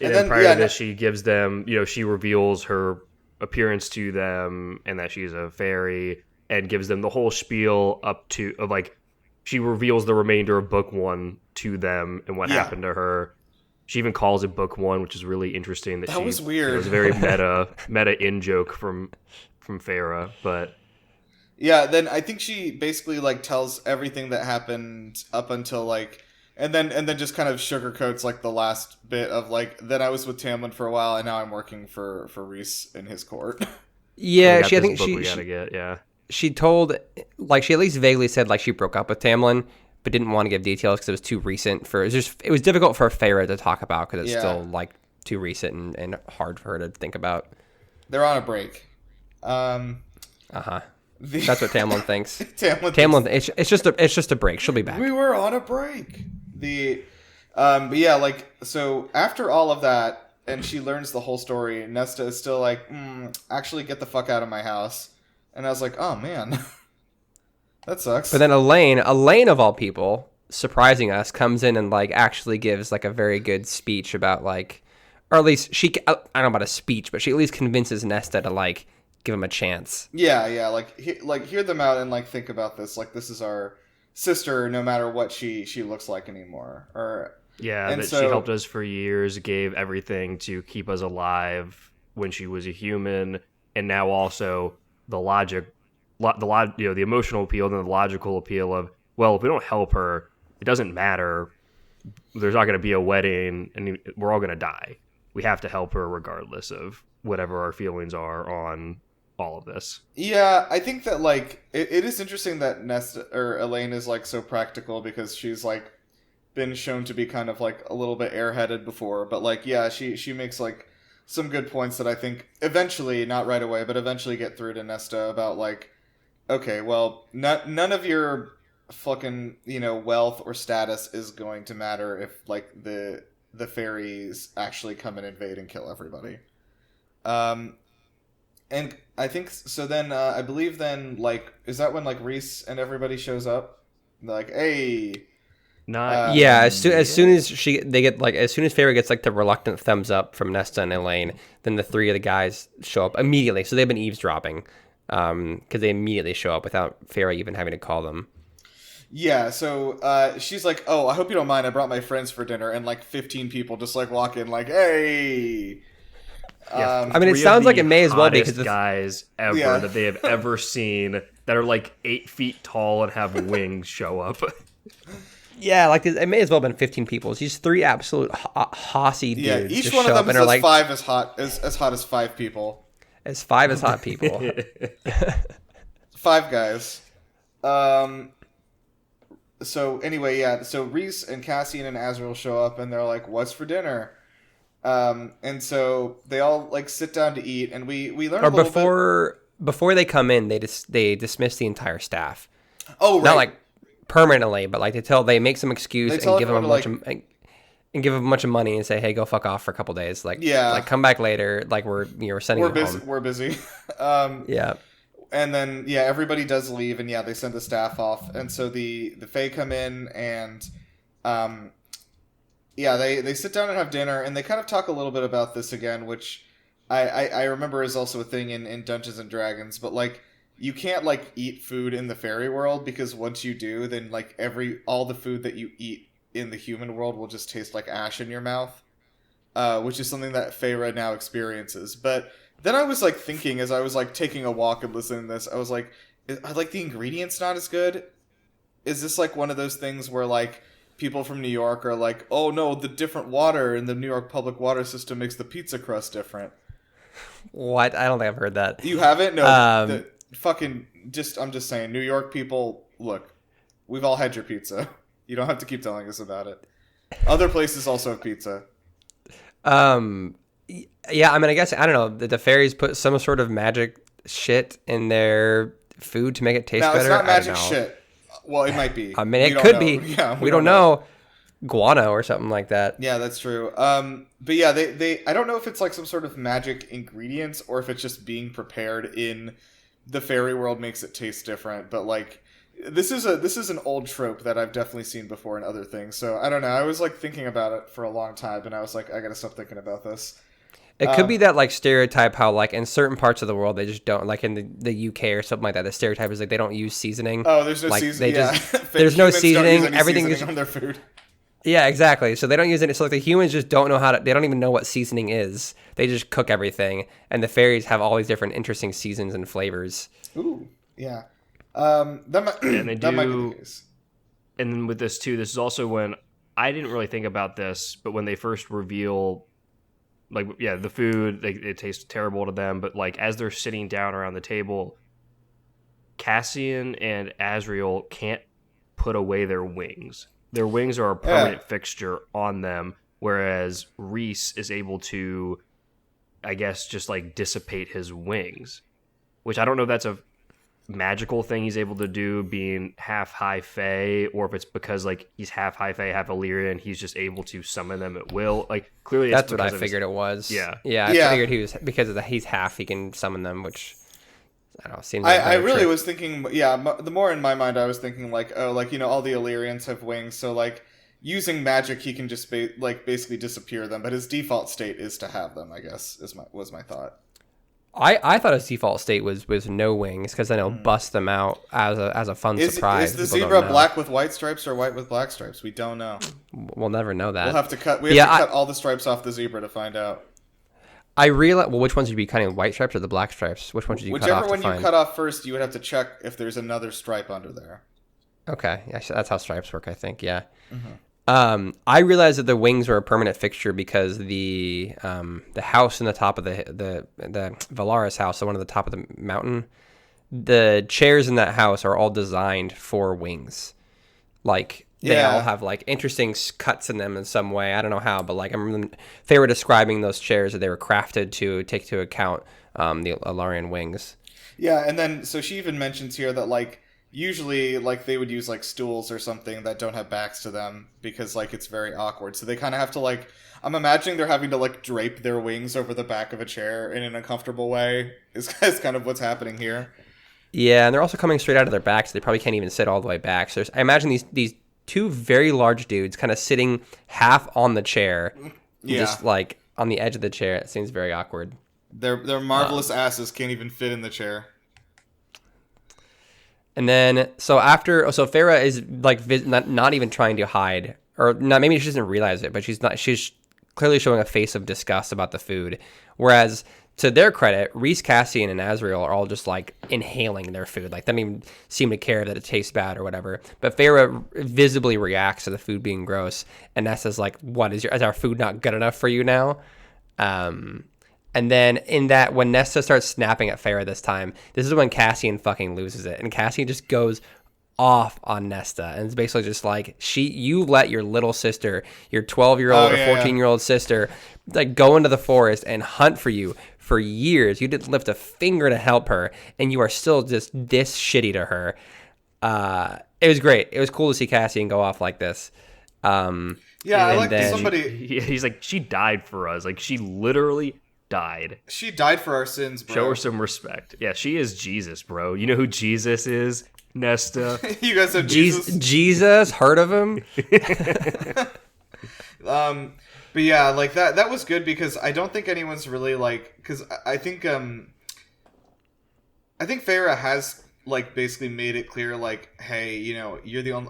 Speaker 4: And then prior to this, she gives them, she reveals her appearance to them and that she's a fairy and gives them the whole spiel she reveals the remainder of book 1 to them and what happened to her. She even calls it book 1, which is really interesting. That
Speaker 2: was weird.
Speaker 4: It was a very meta in-joke from Feyre, but...
Speaker 2: Yeah, then I think she basically like tells everything that happened up until like... And then just kind of sugarcoats like the last bit of like, then I was with Tamlin for a while and now I'm working for Rhys in his court.
Speaker 3: Yeah, she told, like, she at least vaguely said like she broke up with Tamlin, but didn't want to give details because it was too recent it was difficult for Feyre to talk about because it's still like too recent and hard for her to think about.
Speaker 2: They're on a break.
Speaker 3: That's what Tamlin thinks.
Speaker 2: Tamlin
Speaker 3: thinks. It's just a break. She'll be back.
Speaker 2: We were on a break. But yeah, like, so after all of that, and she learns the whole story, Nesta is still like, actually get the fuck out of my house. And I was like, oh man, that sucks.
Speaker 3: But then Elaine of all people, surprising us, comes in and like actually gives like a very good speech about like, or at least I don't know about a speech, but she at least convinces Nesta to like give him a chance.
Speaker 2: Yeah, like hear them out and like think about this. Like, this is our sister, no matter what she looks like anymore.
Speaker 4: She helped us for years, gave everything to keep us alive when she was a human, and now also the emotional appeal and the logical appeal of, well, if we don't help her, it doesn't matter. There's not going to be a wedding, and we're all going to die. We have to help her regardless of whatever our feelings are on all of this.
Speaker 2: Yeah, I think that like it is interesting that Nesta or Elaine is like so practical because she's like been shown to be kind of like a little bit airheaded before, but like she makes like some good points that I think eventually, not right away, but eventually get through to Nesta about like, okay, well, none of your fucking wealth or status is going to matter if like the fairies actually come and invade and kill everybody. And I think so. Then I believe then like is that when like Rhys and everybody shows up? They're like, hey,
Speaker 3: as soon as Feyre gets like the reluctant thumbs up from Nesta and Elaine, then the three of the guys show up immediately. So they've been eavesdropping because they immediately show up without Feyre even having to call them.
Speaker 2: Yeah, so she's like, oh, I hope you don't mind. I brought my friends for dinner, and like 15 people just like walk in like, hey.
Speaker 4: Yeah,
Speaker 3: I mean, it sounds like it may as well be because
Speaker 4: the guys ever that they have ever seen that are like 8 feet tall and have wings show up.
Speaker 3: Yeah, like it may as well have been 15 people. It's these 3 absolute hossy dudes.
Speaker 2: Yeah, each one of them is like 5 as hot as 5 people.
Speaker 3: As 5 as hot people.
Speaker 2: 5 guys. So anyway, yeah. So Rhys and Cassian and Azriel show up, and they're like, "What's for dinner?" And so they all like sit down to eat, and we learn
Speaker 3: Or
Speaker 2: a little bit.
Speaker 3: Before they come in, they dismiss the entire staff.
Speaker 2: Oh, right.
Speaker 3: Not like permanently, but like they make some excuse and give them and give them a bunch of money and say, hey, go fuck off for a couple days. Like, like come back later. Like we're sending you home.
Speaker 2: We're busy.
Speaker 3: Yeah.
Speaker 2: And then everybody does leave, and they send the staff off, and so the Fae come in, and they sit down and have dinner, and they kind of talk a little bit about this again, which I remember is also a thing in Dungeons and Dragons, but like you can't like eat food in the fairy world, because once you do, then like all the food that you eat in the human world will just taste like ash in your mouth, which is something that Feyre now experiences. But then I was like thinking, as I was like taking a walk and listening to this, I was like, are like the ingredients not as good? Is this like one of those things where like people from New York are like, oh no, the different water in the New York public water system makes the pizza crust different?
Speaker 3: What? I don't think I've heard that.
Speaker 2: You haven't? No. I'm just saying, New York people, look, we've all had your pizza. You don't have to keep telling us about it. Other places also have pizza.
Speaker 3: Yeah, I mean, I guess, I don't know, the fairies put some sort of magic shit in their food to make it taste better.
Speaker 2: No, it's not magic shit. Well, it might be.
Speaker 3: I mean, it could be. Yeah, we don't know. Guano or something like that.
Speaker 2: Yeah, that's true. But yeah, they I don't know if it's like some sort of magic ingredients or if it's just being prepared in the fairy world makes it taste different. But like, this is an old trope that I've definitely seen before in other things. So I don't know. I was like thinking about it for a long time, and I was like, I gotta stop thinking about this.
Speaker 3: It could be that like stereotype how like in certain parts of the world they just don't, like in the UK or something like that. The stereotype is like they don't use seasoning.
Speaker 2: Oh, there's no
Speaker 3: like,
Speaker 2: seasoning.
Speaker 3: There's no seasoning. Everything
Speaker 2: is on their food.
Speaker 3: Yeah, exactly. So they don't use it. So like the humans just don't know they don't even know what seasoning is. They just cook everything, and the fairies have all these different interesting seasons and flavors.
Speaker 2: Ooh, yeah. That might be the case.
Speaker 4: And then with this too, this is also when I didn't really think about this, but when they first reveal, like, the food, it tastes terrible to them, but like as they're sitting down around the table, Cassian and Azriel can't put away their wings. Their wings are a permanent fixture on them, whereas Rhys is able to, I guess, just like dissipate his wings, which I don't know if that's a magical thing he's able to do, being half high fae, or if it's because like he's half high fae, half Illyrian, he's just able to summon them at will. Like clearly,
Speaker 3: that's what I figured it was.
Speaker 4: Yeah.
Speaker 3: I figured he was, because of he's half, he can summon them, which I don't know. Seems
Speaker 2: like I really was thinking. Yeah, the more in my mind, I was thinking like, oh, like all the Illyrians have wings, so like using magic, he can just basically disappear them. But his default state is to have them. I guess was my thought.
Speaker 3: I thought his default state was no wings, because then he'll bust them out as a fun surprise.
Speaker 2: Is the zebra black with white stripes or white with black stripes? We don't know.
Speaker 3: We'll never know that.
Speaker 2: We'll have to cut. We have to cut all the stripes off the zebra to find out.
Speaker 3: I realized. Well, which ones would you be cutting? White stripes or the black stripes? Which ones did you cut off?
Speaker 2: Whichever one you cut off first, you would have to check if there's another stripe under there.
Speaker 3: Okay, yeah, that's how stripes work, I think. Yeah. Mm-hmm. I realized that the wings were a permanent fixture because the house in the top of the Valaris house, so one at the top of the mountain, the chairs in that house are all designed for wings. Like they all have like interesting cuts in them in some way. I don't know how, but like I remember they were describing those chairs that they were crafted to take into account the Alarian wings.
Speaker 2: Yeah, and then so she even mentions here that like usually like they would use like stools or something that don't have backs to them because like it's very awkward. So they kind of have to like, I'm imagining they're having to like drape their wings over the back of a chair in an uncomfortable way is kind of what's happening here.
Speaker 3: Yeah, and they're also coming straight out of their backs. So they probably can't even sit all the way back. So I imagine these two very large dudes kind of sitting half on the chair, just like on the edge of the chair. It seems very awkward.
Speaker 2: Their marvelous asses can't even fit in the chair.
Speaker 3: And then, so Feyre is like not even trying to hide, or not. Maybe she doesn't realize it, but she's not. She's clearly showing a face of disgust about the food. Whereas, to their credit, Rhys, Cassian, and Azriel are all just like inhaling their food. Like they don't even seem to care that it tastes bad or whatever. But Feyre visibly reacts to the food being gross, and Nesta's like, "What is our food not good enough for you now?" And then in that, when Nesta starts snapping at Feyre this time, this is when Cassian fucking loses it. And Cassian just goes off on Nesta, and it's basically just like you let your little sister, your 12-year-old or 14-year-old sister, like go into the forest and hunt for you for years. You didn't lift a finger to help her, and you are still just this shitty to her. It was great. It was cool to see Cassian go off like this.
Speaker 2: I like somebody.
Speaker 4: He's like, she died for us. Like, she literally died.
Speaker 2: She died for our sins, bro.
Speaker 4: Show her some respect. Yeah, she is Jesus, bro. You know who Jesus is, Nesta?
Speaker 2: You guys have Jesus.
Speaker 3: Jesus, heard of him?
Speaker 2: But yeah, like that was good because I don't think anyone's really like, because I think Feyre has like basically made it clear, like, hey, you know,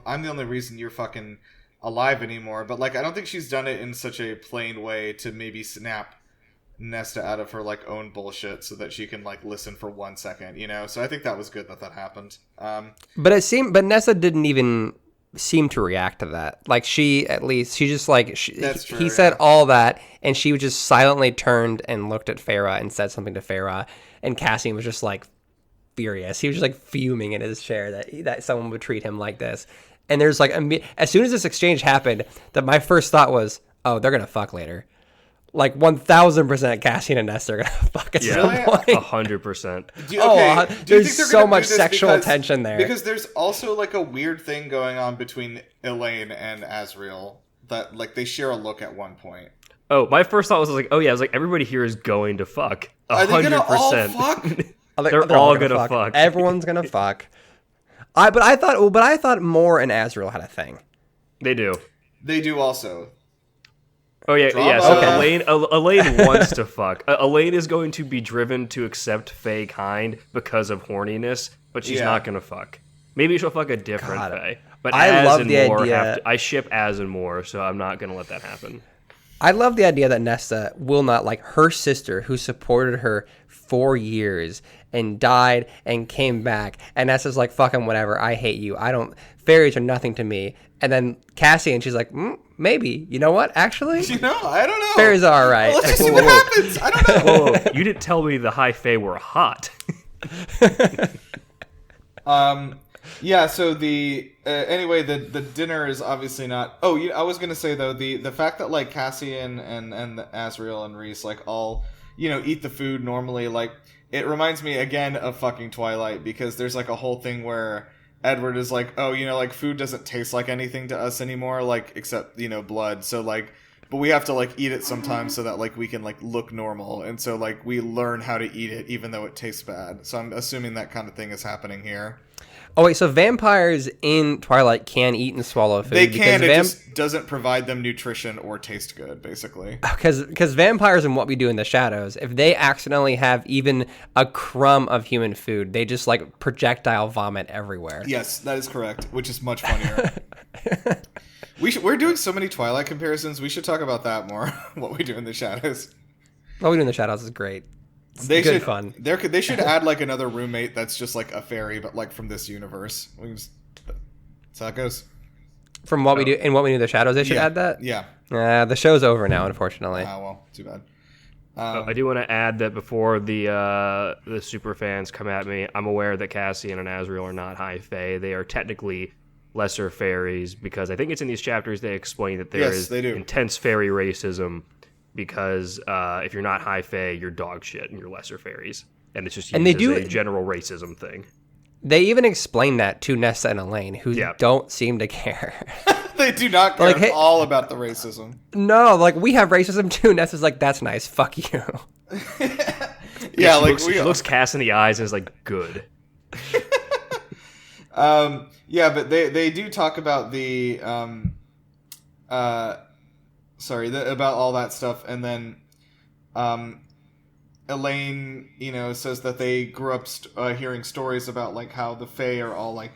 Speaker 2: I'm the only reason you're fucking alive anymore. But like, I don't think she's done it in such a plain way to maybe snap Nesta out of her like own bullshit so that she can like listen for 1 second, you know. So I think that was good that happened.
Speaker 3: But Nesta didn't even seem to react to that. Like she just like he said all that, and she just silently turned and looked at Feyre and said something to Feyre, and Cassian was just like furious. He was just like fuming in his chair that someone would treat him like this. And there's like as soon as this exchange happened, that my first thought was, oh, they're gonna fuck later. Like 1000% Cassian and Nesta are gonna fuck at some point.
Speaker 4: 100%.
Speaker 3: There's so much sexual tension there.
Speaker 2: Because there's also like a weird thing going on between Elaine and Asriel that like they share a look at one point.
Speaker 4: Oh, my first thought was like, oh yeah, I was like, everybody here is going to fuck. 100%.
Speaker 2: Are they gonna all fuck?
Speaker 4: They're all gonna fuck.
Speaker 3: Everyone's gonna fuck. But I thought Mor and Asriel had a thing.
Speaker 4: They do.
Speaker 2: They do also.
Speaker 4: Oh yeah,
Speaker 2: Drama.
Speaker 4: yeah. So
Speaker 3: Okay.
Speaker 4: Elaine wants to fuck. Elaine is going to be driven to accept Faye kind because of horniness, but she's not gonna fuck. Maybe she'll fuck a different Faye. But
Speaker 3: I love
Speaker 4: and
Speaker 3: the
Speaker 4: Mor
Speaker 3: idea.
Speaker 4: I ship Az and Mor, so I'm not gonna let that happen.
Speaker 3: I love the idea that Nesta will not, like her sister who supported her for years and died and came back, and Nesta's like, fucking whatever, I hate you, fairies are nothing to me. And then Cassian, she's like, maybe, you know what, actually?
Speaker 2: You know, I don't know.
Speaker 3: Fairies are alright.
Speaker 2: Well, let's just see what happens. I don't know.
Speaker 4: Whoa, you didn't tell me the high Fae were hot.
Speaker 2: Yeah, so anyway, the dinner is obviously not... Oh, I was going to say, though, the fact that, like, Cassian and Asriel and Rhys, like, all, you know, eat the food normally, like, it reminds me, again, of fucking Twilight, because there's, like, a whole thing where Edward is like, oh, you know, like, food doesn't taste like anything to us anymore, like, except, you know, blood, so, like... But we have to, like, eat it sometimes so that, like, we can, like, look normal. And so, like, we learn how to eat it even though it tastes bad. So I'm assuming that kind of thing is happening here.
Speaker 3: Oh, wait, so vampires in Twilight can eat and swallow food?
Speaker 2: They can, it just doesn't provide them nutrition or taste good, basically.
Speaker 3: Because vampires and What We Do in the Shadows, if they accidentally have even a crumb of human food, they just, like, projectile vomit everywhere.
Speaker 2: Yes, that is correct, which is much funnier. We're doing so many Twilight comparisons. We should talk about that more. What We Do in the Shadows.
Speaker 3: What We Do in the Shadows is great. It's good fun.
Speaker 2: They should add like another roommate that's just like a fairy, but like from this universe. That's how it goes.
Speaker 3: From What We Do in What We Do in the Shadows, they should add that.
Speaker 2: Yeah.
Speaker 3: The show's over now, unfortunately.
Speaker 2: Well, too bad.
Speaker 4: I do want to add that before the super fans come at me, I'm aware that Cassian and Asriel are not high fae. They are technically lesser fairies, because I think it's in these chapters they explain that there is intense fairy racism, because if you're not high fae, you're dog shit and you're lesser fairies, and it's just used as a general racism thing.
Speaker 3: They even explain that to Nesta and Elaine, who don't seem to care.
Speaker 2: They do not care at all about the racism.
Speaker 3: No, like, we have racism too. Nesta's like, that's nice, fuck you.
Speaker 4: She looks Cass in the eyes and is like, good.
Speaker 2: But they do talk about about all that stuff, and then Elaine, you know, says that they grew up hearing stories about like how the Fae are all like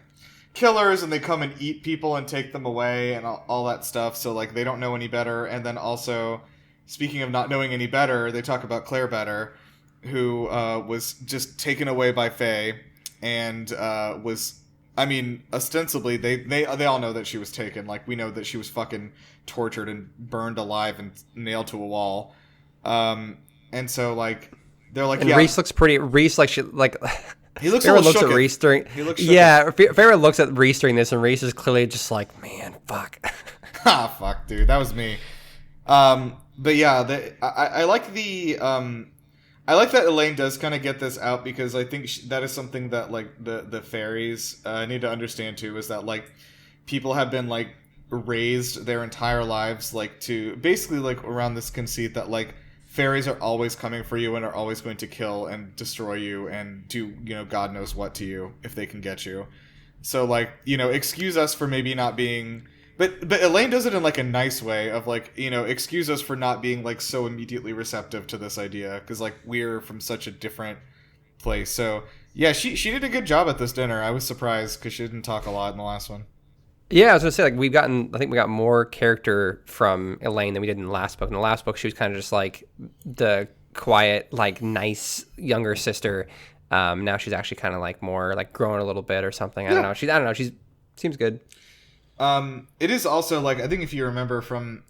Speaker 2: killers and they come and eat people and take them away and all that stuff, so like they don't know any better. And then also, speaking of not knowing any better, they talk about Claire Better, who was just taken away by Fae and was... I mean, ostensibly, they all know that she was taken. Like, we know that she was fucking tortured and burned alive and nailed to a wall. And so, like, they're like,
Speaker 3: and Rhys looks pretty... Rhys, like, she... Like,
Speaker 2: He looks
Speaker 3: Feyre
Speaker 2: a little
Speaker 3: looks at
Speaker 2: shooketh.
Speaker 3: Rhys during.
Speaker 2: He looks
Speaker 3: yeah, Feyre looks at Rhys during this, and Rhys is clearly just like, man, fuck.
Speaker 2: Ah, fuck, dude, that was me. But yeah, I like the I like that Elaine does kind of get this out, because I think that is something that like the fairies need to understand too, is that like people have been like raised their entire lives like to basically like around this conceit that like fairies are always coming for you and are always going to kill and destroy you and do, you know, God knows what to you if they can get you. So like, you know, excuse us for maybe not being, but Elaine does it in like a nice way of like, you know, excuse us for not being like so immediately receptive to this idea, because like we're from such a different place. So yeah, she did a good job at this dinner. I was surprised because she didn't talk a lot in the last one.
Speaker 3: Yeah, I was gonna say, like, I think we got more character from Elaine than we did in the last book. In the last book, she was kind of just like the quiet, like nice younger sister. Now she's actually kind of like more like growing a little bit or something. I don't know. She seems good.
Speaker 2: It is also like, I think if you remember from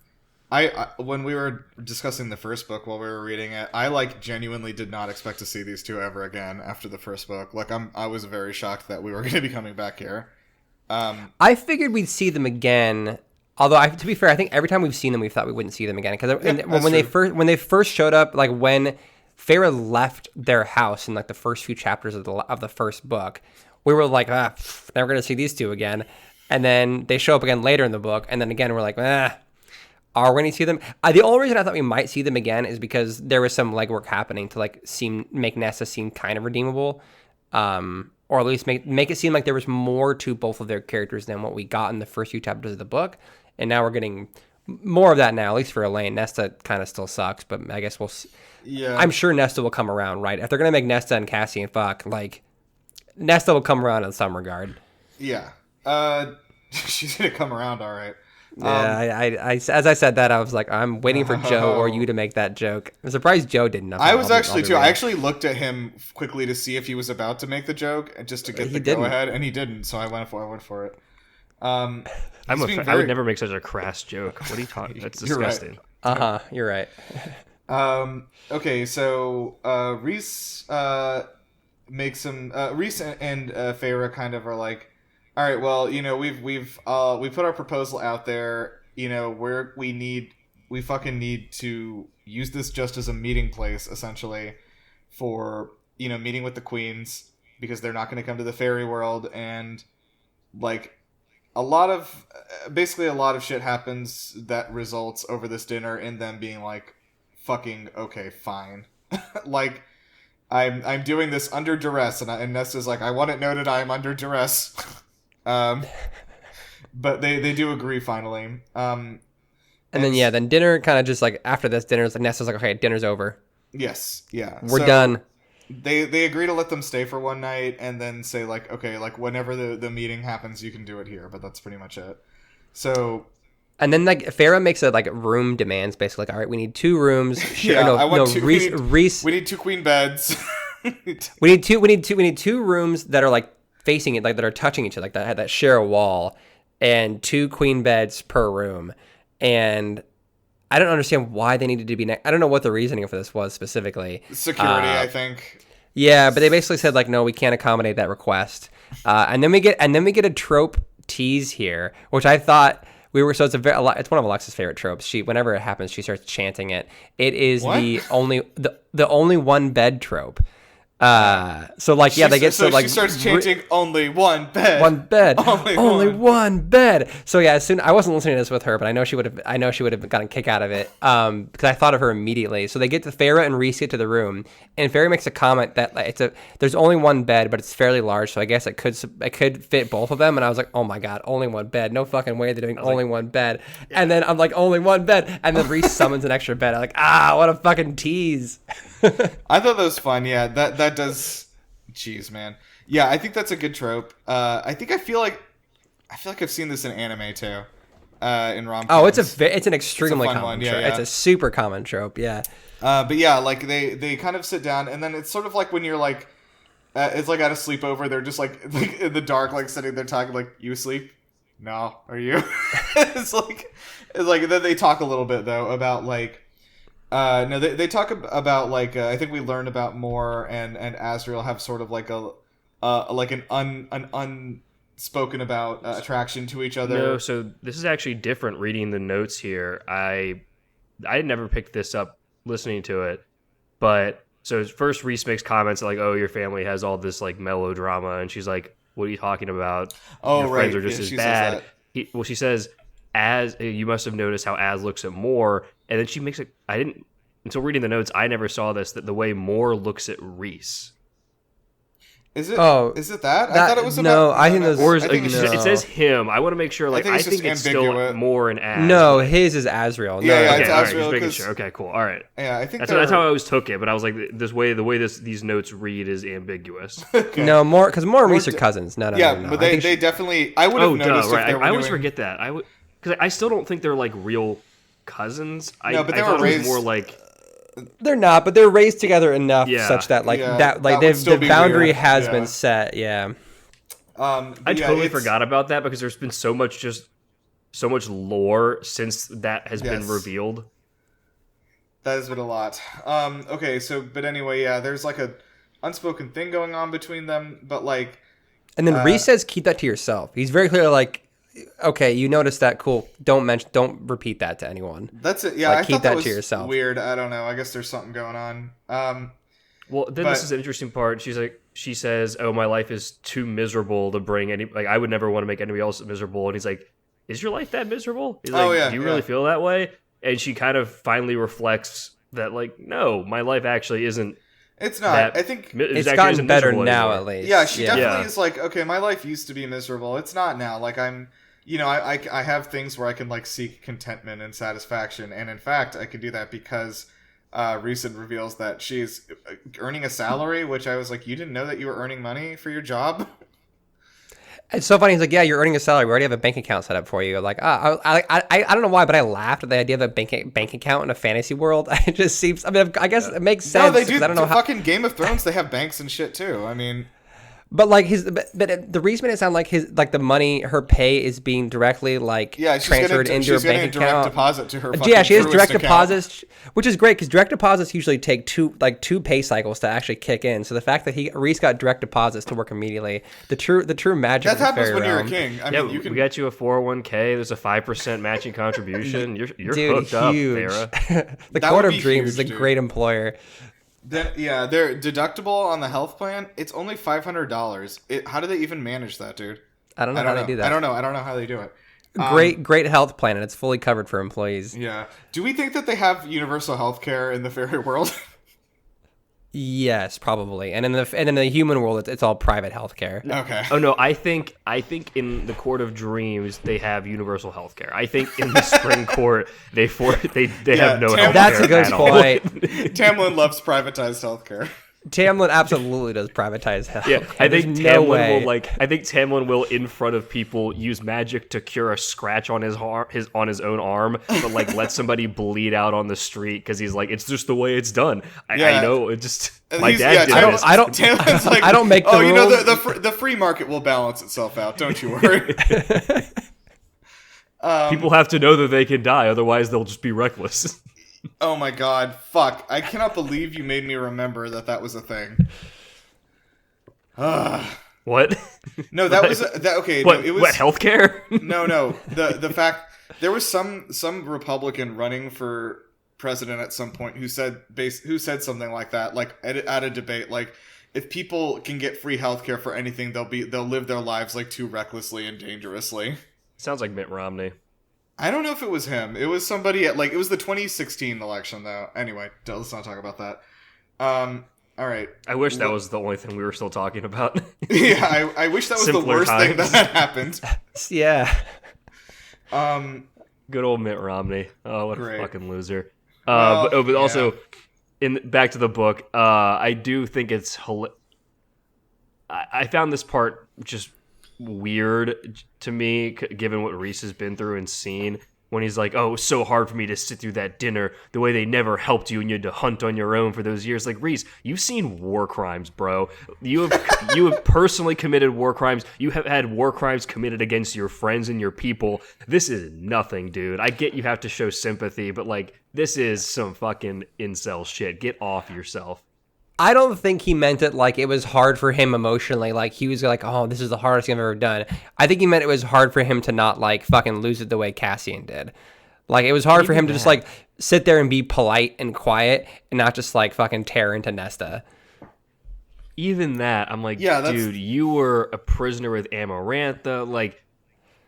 Speaker 2: I when we were discussing the first book while we were reading it, I like genuinely did not expect to see these two ever again after the first book. Like I was very shocked that we were going to be coming back here.
Speaker 3: I figured we'd see them again. Although, to be fair, I think every time we've seen them, we've thought we wouldn't see them again. Because when they first showed up, like when Feyre left their house in like the first few chapters of the first book, we were like, never gonna see these two again. And then they show up again later in the book, and then again we're like, are we gonna see them? The only reason I thought we might see them again is because there was some legwork happening to like make Nesta seem kind of redeemable. Or at least make it seem like there was more to both of their characters than what we got in the first few chapters of the book. And now we're getting more of that now, at least for Elaine. Nesta kind of still sucks, but I guess we'll see. Yeah. I'm sure Nesta will come around, right? If they're going to make Nesta and Cassian fuck, like, Nesta will come around in some regard.
Speaker 2: Yeah. She's going to come around, all right.
Speaker 3: Yeah, I as I said that, I was like, I'm waiting for Joe or you to make that joke. I'm surprised Joe didn't.
Speaker 2: I was actually too. I actually looked at him quickly to see if he was about to make the joke, just to get the go ahead, and he didn't. So I went for it. I
Speaker 4: would never make such a crass joke. What are you talking? That's disgusting.
Speaker 3: Right. You're right.
Speaker 2: Okay, so Rhys makes some. Rhys and Feyre kind of are like, all right, well, you know, we put our proposal out there. You know, we fucking need to use this just as a meeting place, essentially, for, you know, meeting with the queens, because they're not going to come to the fairy world, and like a lot of shit happens that results over this dinner in them being like, fucking okay, fine, like. I'm doing this under duress, and Nesta's like, I want it noted I am under duress. But they do agree finally. And
Speaker 3: then dinner kind of just like after this dinner is like Nesta's like, okay, dinner's over.
Speaker 2: Yes, yeah,
Speaker 3: we're done.
Speaker 2: They agree to let them stay for one night, and then say like, okay, like whenever the meeting happens, you can do it here. But that's pretty much it. So. And
Speaker 3: then like Feyre makes a like room demands, basically like, all right, we need 2 rooms.
Speaker 2: We need 2 queen beds.
Speaker 3: we need two rooms that are like facing it, like that are touching each other, like that share a wall, and 2 queen beds per room. And I don't understand why they needed to be I don't know what the reasoning for this was specifically.
Speaker 2: Security, I think.
Speaker 3: Yeah, but they basically said like, no, we can't accommodate that request. And then we get a trope tease here, which I thought. It's one of Alexa's favorite tropes. Whenever it happens, she starts chanting it. It is
Speaker 2: what?
Speaker 3: the only one bed trope. So like, yeah,
Speaker 2: she starts chanting only one bed.
Speaker 3: One bed. Only one bed. So yeah, I wasn't listening to this with her, but I know she would have gotten a kick out of it. Because I thought of her immediately. So they get to Feyre and Rhys get to the room, and Feyre makes a comment that like there's only one bed, but it's fairly large, so I guess it could fit both of them. And I was like, oh my god, only one bed? No fucking way they're doing only one bed. Yeah. And then I'm like, only one bed, and then Rhys summons an extra bed. I'm like, what a fucking tease.
Speaker 2: I thought that was fun. Yeah, that does. Jeez, man. Yeah, I think that's a good trope. I feel like I've seen this in anime too. In rom-coms.
Speaker 3: Oh, it's an extremely common
Speaker 2: one.
Speaker 3: trope.
Speaker 2: Yeah.
Speaker 3: It's a super common trope. Yeah.
Speaker 2: But yeah, like they kind of sit down, and then it's sort of like when you're like, it's like at a sleepover. They're just like in the dark, like sitting there talking. Like, you asleep? No, are you? it's like then they talk a little bit though about like. No, they talk about like I think we learn about Moore and Asriel have sort of like a like an unspoken about attraction to each other?
Speaker 4: No, so this is actually different. Reading the notes here, I never picked this up listening to it, but so first Reese makes comments like, "Oh, your family has all this like melodrama," and she's like, "What are you talking about?
Speaker 2: Oh,
Speaker 4: your friends are just as
Speaker 2: she
Speaker 4: bad." She says, "As you must have noticed how Az looks at Moore," and then she makes it. I didn't until reading the notes. I never saw this, that the way Moore looks at Reese.
Speaker 2: Is it? Oh, is it that? I thought it was
Speaker 3: no.
Speaker 2: About,
Speaker 3: I think those.
Speaker 4: Or it says him. I want to make sure. Like I think it's still Moore and Az.
Speaker 3: No, his is Azrael. No.
Speaker 2: Yeah,
Speaker 4: okay,
Speaker 2: it's
Speaker 4: all right,
Speaker 2: Azrael.
Speaker 4: Just making sure. Okay, cool. All right.
Speaker 2: Yeah, I think
Speaker 4: that's how I always took it. But I was like, the way these notes read is ambiguous.
Speaker 3: Okay. No, more because Moore and Reese are cousins. No.
Speaker 2: But they definitely. I would have noticed.
Speaker 4: Right. I always forget that. Because I still don't think they're like real cousins.
Speaker 2: No, but
Speaker 4: I thought it was more like.
Speaker 3: They're not, but they're raised together enough such that the boundary has been set. Yeah.
Speaker 4: I totally forgot about that because there's been so much lore since that has been revealed.
Speaker 2: That has been a lot. Okay, but anyway, there's like a unspoken thing going on between them, but like.
Speaker 3: And then Reese says, "Keep that to yourself." He's very clear, like. Okay, you noticed that. Cool. Don't repeat that to anyone.
Speaker 2: That's it. Yeah,
Speaker 3: like,
Speaker 2: I
Speaker 3: keep
Speaker 2: thought
Speaker 3: that
Speaker 2: was
Speaker 3: to yourself.
Speaker 2: Weird. I don't know. I guess there's something going on.
Speaker 4: Well, then this is an interesting part. She says, "Oh, my life is too miserable to bring any. Like, I would never want to make anybody else miserable." And he's like, "Is your life that miserable?" He's like, "Do you really feel that way?" And she kind of finally reflects that, like, no, my life actually isn't.
Speaker 2: It's not. I think
Speaker 3: it's gotten better now, at least.
Speaker 2: Yeah, she definitely is like, okay, my life used to be miserable. It's not now. Like I'm. I have things where I can like seek contentment and satisfaction, and in fact, I can do that because Reese reveals that she's earning a salary, which I was like, you didn't know that you were earning money for your job?
Speaker 3: It's so funny. He's like, yeah, you're earning a salary. We already have a bank account set up for you. Like, I don't know why, but I laughed at the idea of a bank account in a fantasy world. It just seems. I mean, I guess it makes sense.
Speaker 2: No, they do.
Speaker 3: I don't know how.
Speaker 2: Fucking Game of Thrones, they have banks and shit too. I mean.
Speaker 3: But like the reason it sounded like the money, her pay is being directly transferred into her bank account.
Speaker 2: Direct deposit to her.
Speaker 3: Yeah, she has direct deposits, which is great because direct deposits usually take two pay cycles to actually kick in. So the fact that Reese got direct deposits to work immediately, the true magic.
Speaker 2: That happens when you're a king. I mean,
Speaker 4: we got you a 401k. There's a 5% matching contribution. You're hooked
Speaker 3: huge.
Speaker 4: up, Farrah.
Speaker 3: The Court of Dreams is a great employer.
Speaker 2: Their deductible on the health plan, it's only $500. How do they even manage that, dude?
Speaker 3: I don't know how they do that.
Speaker 2: I don't know how they do it.
Speaker 3: Great health plan, and it's fully covered for employees.
Speaker 2: Yeah. Do we think that they have universal health care in the fairy world?
Speaker 3: Yes, probably. And in the human world, it's all private healthcare.
Speaker 2: Okay.
Speaker 4: Oh no, I think in the Court of Dreams they have universal healthcare. I think in the Spring Court they have no healthcare.
Speaker 3: That's a good point.
Speaker 2: Tamlin loves privatized healthcare.
Speaker 3: Tamlin absolutely does privatize health.
Speaker 4: Yeah, I think Tamlin will in front of people use magic to cure a scratch on his own arm, but like let somebody bleed out on the street because he's like, it's just the way it's done. I know it just my dad did this.
Speaker 2: Tamlin's like,
Speaker 3: I don't make the rules.
Speaker 2: The free market will balance itself out. Don't you worry.
Speaker 4: People have to know that they can die, otherwise they'll just be reckless.
Speaker 2: Oh my god, fuck. I cannot believe you made me remember that was a thing.
Speaker 4: What?
Speaker 2: No, that was okay.
Speaker 4: What,
Speaker 2: no, it was
Speaker 4: what, healthcare?
Speaker 2: No. The fact there was some Republican running for president at some point who said something like that, like at a debate, like if people can get free healthcare for anything, they'll live their lives like too recklessly and dangerously.
Speaker 4: Sounds like Mitt Romney.
Speaker 2: I don't know if it was him. It was somebody it was the 2016 election though. Anyway, let's not talk about that. All right.
Speaker 4: I wish that was the only thing we were still talking about.
Speaker 2: Yeah, I wish that was the worst thing that happened.
Speaker 3: Yeah.
Speaker 4: Good old Mitt Romney. Oh, what a fucking loser.
Speaker 2: Well,
Speaker 4: but also, back to the book, I do think it's I found this part just weird to me, given what Reese has been through and seen, when he's like, oh, it was so hard for me to sit through that dinner, the way they never helped you and you had to hunt on your own for those years. Like, Reese, you've seen war crimes, bro. You have personally committed war crimes. You have had war crimes committed against your friends and your people. This is nothing, dude. I get you have to show sympathy, but like, this is some fucking incel shit. Get off yourself.
Speaker 3: I don't think he meant it like it was hard for him emotionally. Like he was like, oh, this is the hardest thing I've ever done. I think he meant it was hard for him to not like fucking lose it the way Cassian did. Like it was hard for him to just like sit there and be polite and quiet and not just like fucking tear into Nesta.
Speaker 4: Even that, I'm like, dude, you were a prisoner with Amarantha. Like,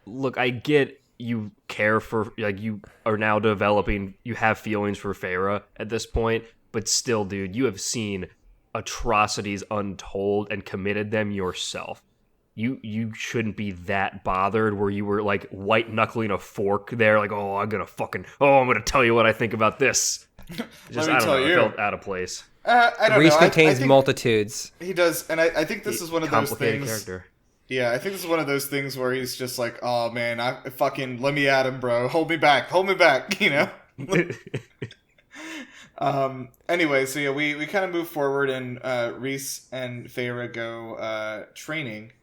Speaker 4: look, I get you care for, like, you are now developing, you have feelings for Feyre at this point, but still, dude, you have seen atrocities untold and committed them yourself. You shouldn't be that bothered where you were, like, white-knuckling a fork there, like, I'm gonna tell you what I think about this. Just, I don't know, it felt out of place.
Speaker 2: I don't
Speaker 3: Rhys
Speaker 2: know.
Speaker 3: contains
Speaker 2: I think
Speaker 3: multitudes.
Speaker 2: He does, and I think this is one of those things.
Speaker 4: Character.
Speaker 2: Yeah, I think this is one of those things where he's just like, oh man, I fucking let me at him, bro. Hold me back, you know. Anyway, so yeah, we kind of move forward, and Rhys and Feyre go training,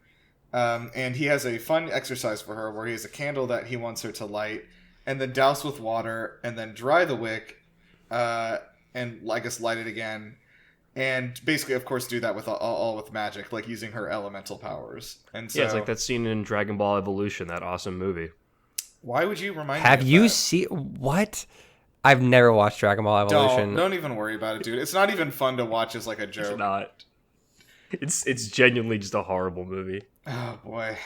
Speaker 2: and he has a fun exercise for her where he has a candle that he wants her to light, and then douse with water, and then dry the wick, and I guess light it again, and basically, of course, do that with all with magic, like using her elemental powers. And so,
Speaker 4: yeah, it's like that scene in Dragon Ball Evolution, that awesome movie.
Speaker 2: Why would you remind me?
Speaker 3: Have
Speaker 2: of
Speaker 3: you
Speaker 2: that?
Speaker 3: seen what? I've never watched Dragon Ball Evolution.
Speaker 2: Don't even worry about it, dude. It's not even fun to watch as like a joke.
Speaker 4: It's not. It's genuinely just a horrible movie.
Speaker 2: Oh boy,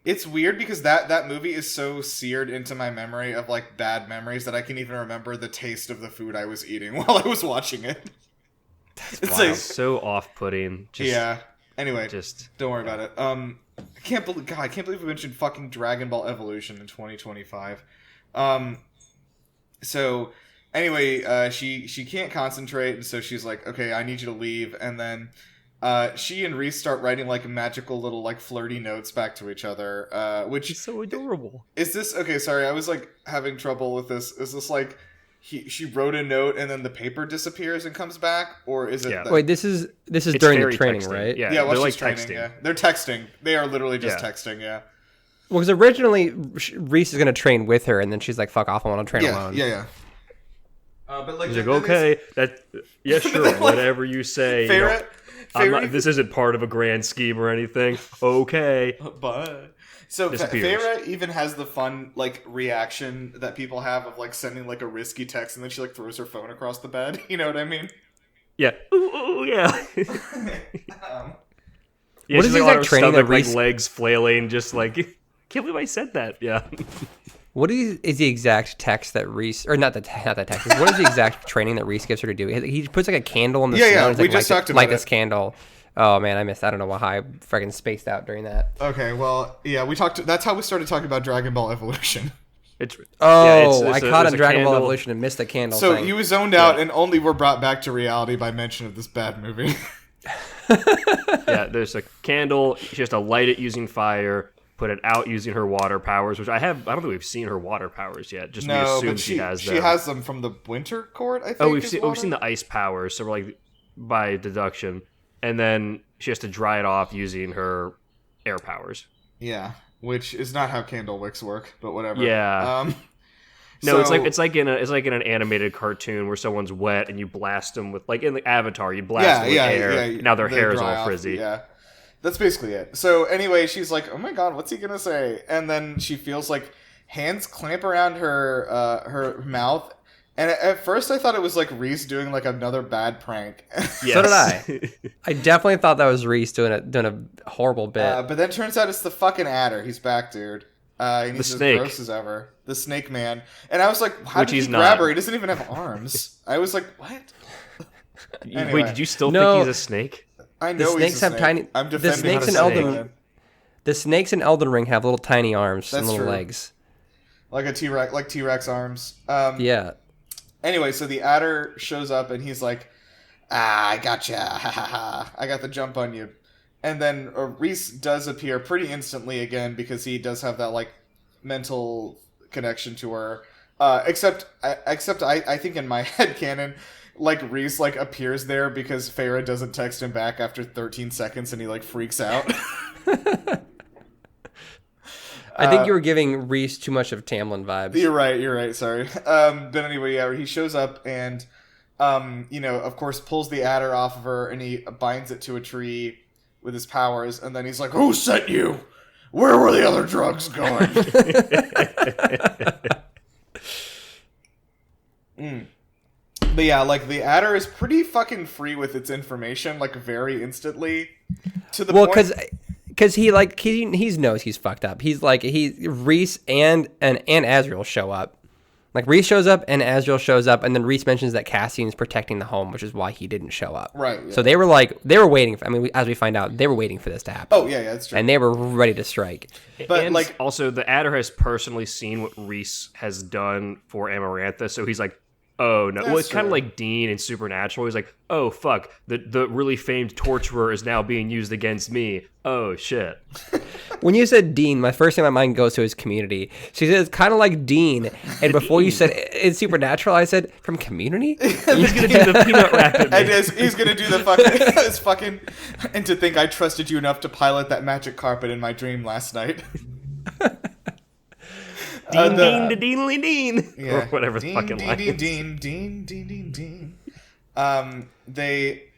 Speaker 2: It's weird because that movie is so seared into my memory of like bad memories that I can even remember the taste of the food I was eating while I was watching it.
Speaker 4: It's like, so off-putting.
Speaker 2: Yeah. Anyway,
Speaker 4: just
Speaker 2: don't worry about it. I can't believe we mentioned fucking Dragon Ball Evolution in 2025. So anyway, she can't concentrate, and so she's like, okay, I need you to leave, and then she and Rhys start writing like magical little like flirty notes back to each other, which
Speaker 4: is so adorable.
Speaker 2: Is this okay? Sorry, I was like having trouble with this. Is this like she wrote a note and then the paper disappears and comes back, or is it?
Speaker 4: Yeah.
Speaker 3: Wait, this is during the training,
Speaker 4: texting.
Speaker 3: right?
Speaker 4: Yeah,
Speaker 2: they're like
Speaker 4: training.
Speaker 2: Texting. Yeah, they're texting. They are literally just texting. Yeah.
Speaker 3: Well, because originally Rhys is going to train with her, and then she's like, "Fuck off, I want to train alone."
Speaker 2: Yeah. But like,
Speaker 4: he's like, okay, sure, whatever you say.
Speaker 2: Feyre,
Speaker 4: this isn't part of a grand scheme or anything. Okay,
Speaker 2: but so Feyre even has the fun like reaction that people have of like sending like a risky text, and then she like throws her phone across the bed. You know what I mean?
Speaker 4: Yeah. Ooh, yeah. Yeah,
Speaker 3: what is like training
Speaker 4: stomach,
Speaker 3: Rhys...
Speaker 4: like legs flailing, just like can't believe I said that. Yeah.
Speaker 3: What is the exact text that Rhys, or not the text? What is the exact training that Rhys gives her to do? He puts like a candle in the snow.
Speaker 2: Yeah,
Speaker 3: and
Speaker 2: we
Speaker 3: like,
Speaker 2: just talked about
Speaker 3: light this candle. Oh man, I missed. I don't know why I freaking spaced out during that.
Speaker 2: Okay, well, yeah, we talked. That's how we started talking about Dragon Ball Evolution.
Speaker 3: I caught on Dragon Ball Evolution and missed the candle.
Speaker 2: So
Speaker 3: thing.
Speaker 2: you zoned out, and only were brought back to reality by mention of this bad movie.
Speaker 4: Yeah, there's a candle. She has to light it using fire. Put it out using her water powers, which I don't think we've seen her water powers yet. Just we assume she has them.
Speaker 2: She has them from the Winter Court, I think.
Speaker 4: Oh, we've seen the ice powers, so we're like by deduction. And then she has to dry it off using her air powers.
Speaker 2: Yeah, which is not how candle wicks work, but whatever.
Speaker 4: Yeah. No, it's like in an animated cartoon where someone's wet and you blast them with, like in the Avatar, you blast them with air.
Speaker 2: Yeah,
Speaker 4: now their hair is all frizzy.
Speaker 2: Yeah. That's basically it. So anyway, she's like, "Oh my god, what's he gonna say?" And then she feels like hands clamp around her mouth. And at first, I thought it was like Rhys doing like another bad prank.
Speaker 3: Yes. So did I. I definitely thought that was Rhys doing a horrible bit.
Speaker 2: But then turns out it's the fucking adder. He's back, dude. And he's as gross as ever. The snake man. And I was like, how did he grab her? He doesn't even have arms. I was like, what?
Speaker 4: Anyway. Wait, did you still think he's a snake?
Speaker 2: I know
Speaker 3: the snakes have tiny. I'm defending the snakes in Elden Ring have little tiny arms and little legs,
Speaker 2: like a T-Rex, like T-Rex arms.
Speaker 3: Yeah.
Speaker 2: Anyway, so the adder shows up and he's like, I gotcha, ha ha ha, I got the jump on you. And then Rhys does appear pretty instantly again because he does have that like mental connection to her. Except I think in my headcanon, like Rhys like appears there because Feyre doesn't text him back after 13 seconds and he like freaks out.
Speaker 3: I think you were giving Rhys too much of Tamlin vibes.
Speaker 2: You're right. Sorry. But anyway, yeah, he shows up and of course, pulls the adder off of her and he binds it to a tree with his powers. And then he's like, "Who sent you? Where were the other drugs going?" But yeah, like the adder is pretty fucking free with its information, like very instantly. To the point.
Speaker 3: Because he knows he's fucked up. He's like Reese and Azrael show up. Like Reese shows up and Azrael shows up, and then Reese mentions that Cassian's protecting the home, which is why he didn't show up.
Speaker 2: Right. Yeah.
Speaker 3: So they were waiting. As we find out, they were waiting for this to happen.
Speaker 2: Oh yeah, that's true.
Speaker 3: And they were ready to strike.
Speaker 2: But
Speaker 4: and also the adder has personally seen what Reese has done for Amarantha, so he's like, oh no. Well, it's kind of like Dean in Supernatural. He's like, oh fuck, the really famed torturer is now being used against me. Oh shit.
Speaker 3: When you said Dean, my first thing my mind goes to is Community. She said it's kind of like Dean, and before you said it's Supernatural, I said from Community.
Speaker 4: He's gonna do the peanut rabbit.
Speaker 2: He's gonna do the fucking. And to think I trusted you enough to pilot that magic carpet in my dream last night.
Speaker 4: Dean.
Speaker 2: Yeah.
Speaker 4: Or whatever the fucking line is.
Speaker 2: Dean.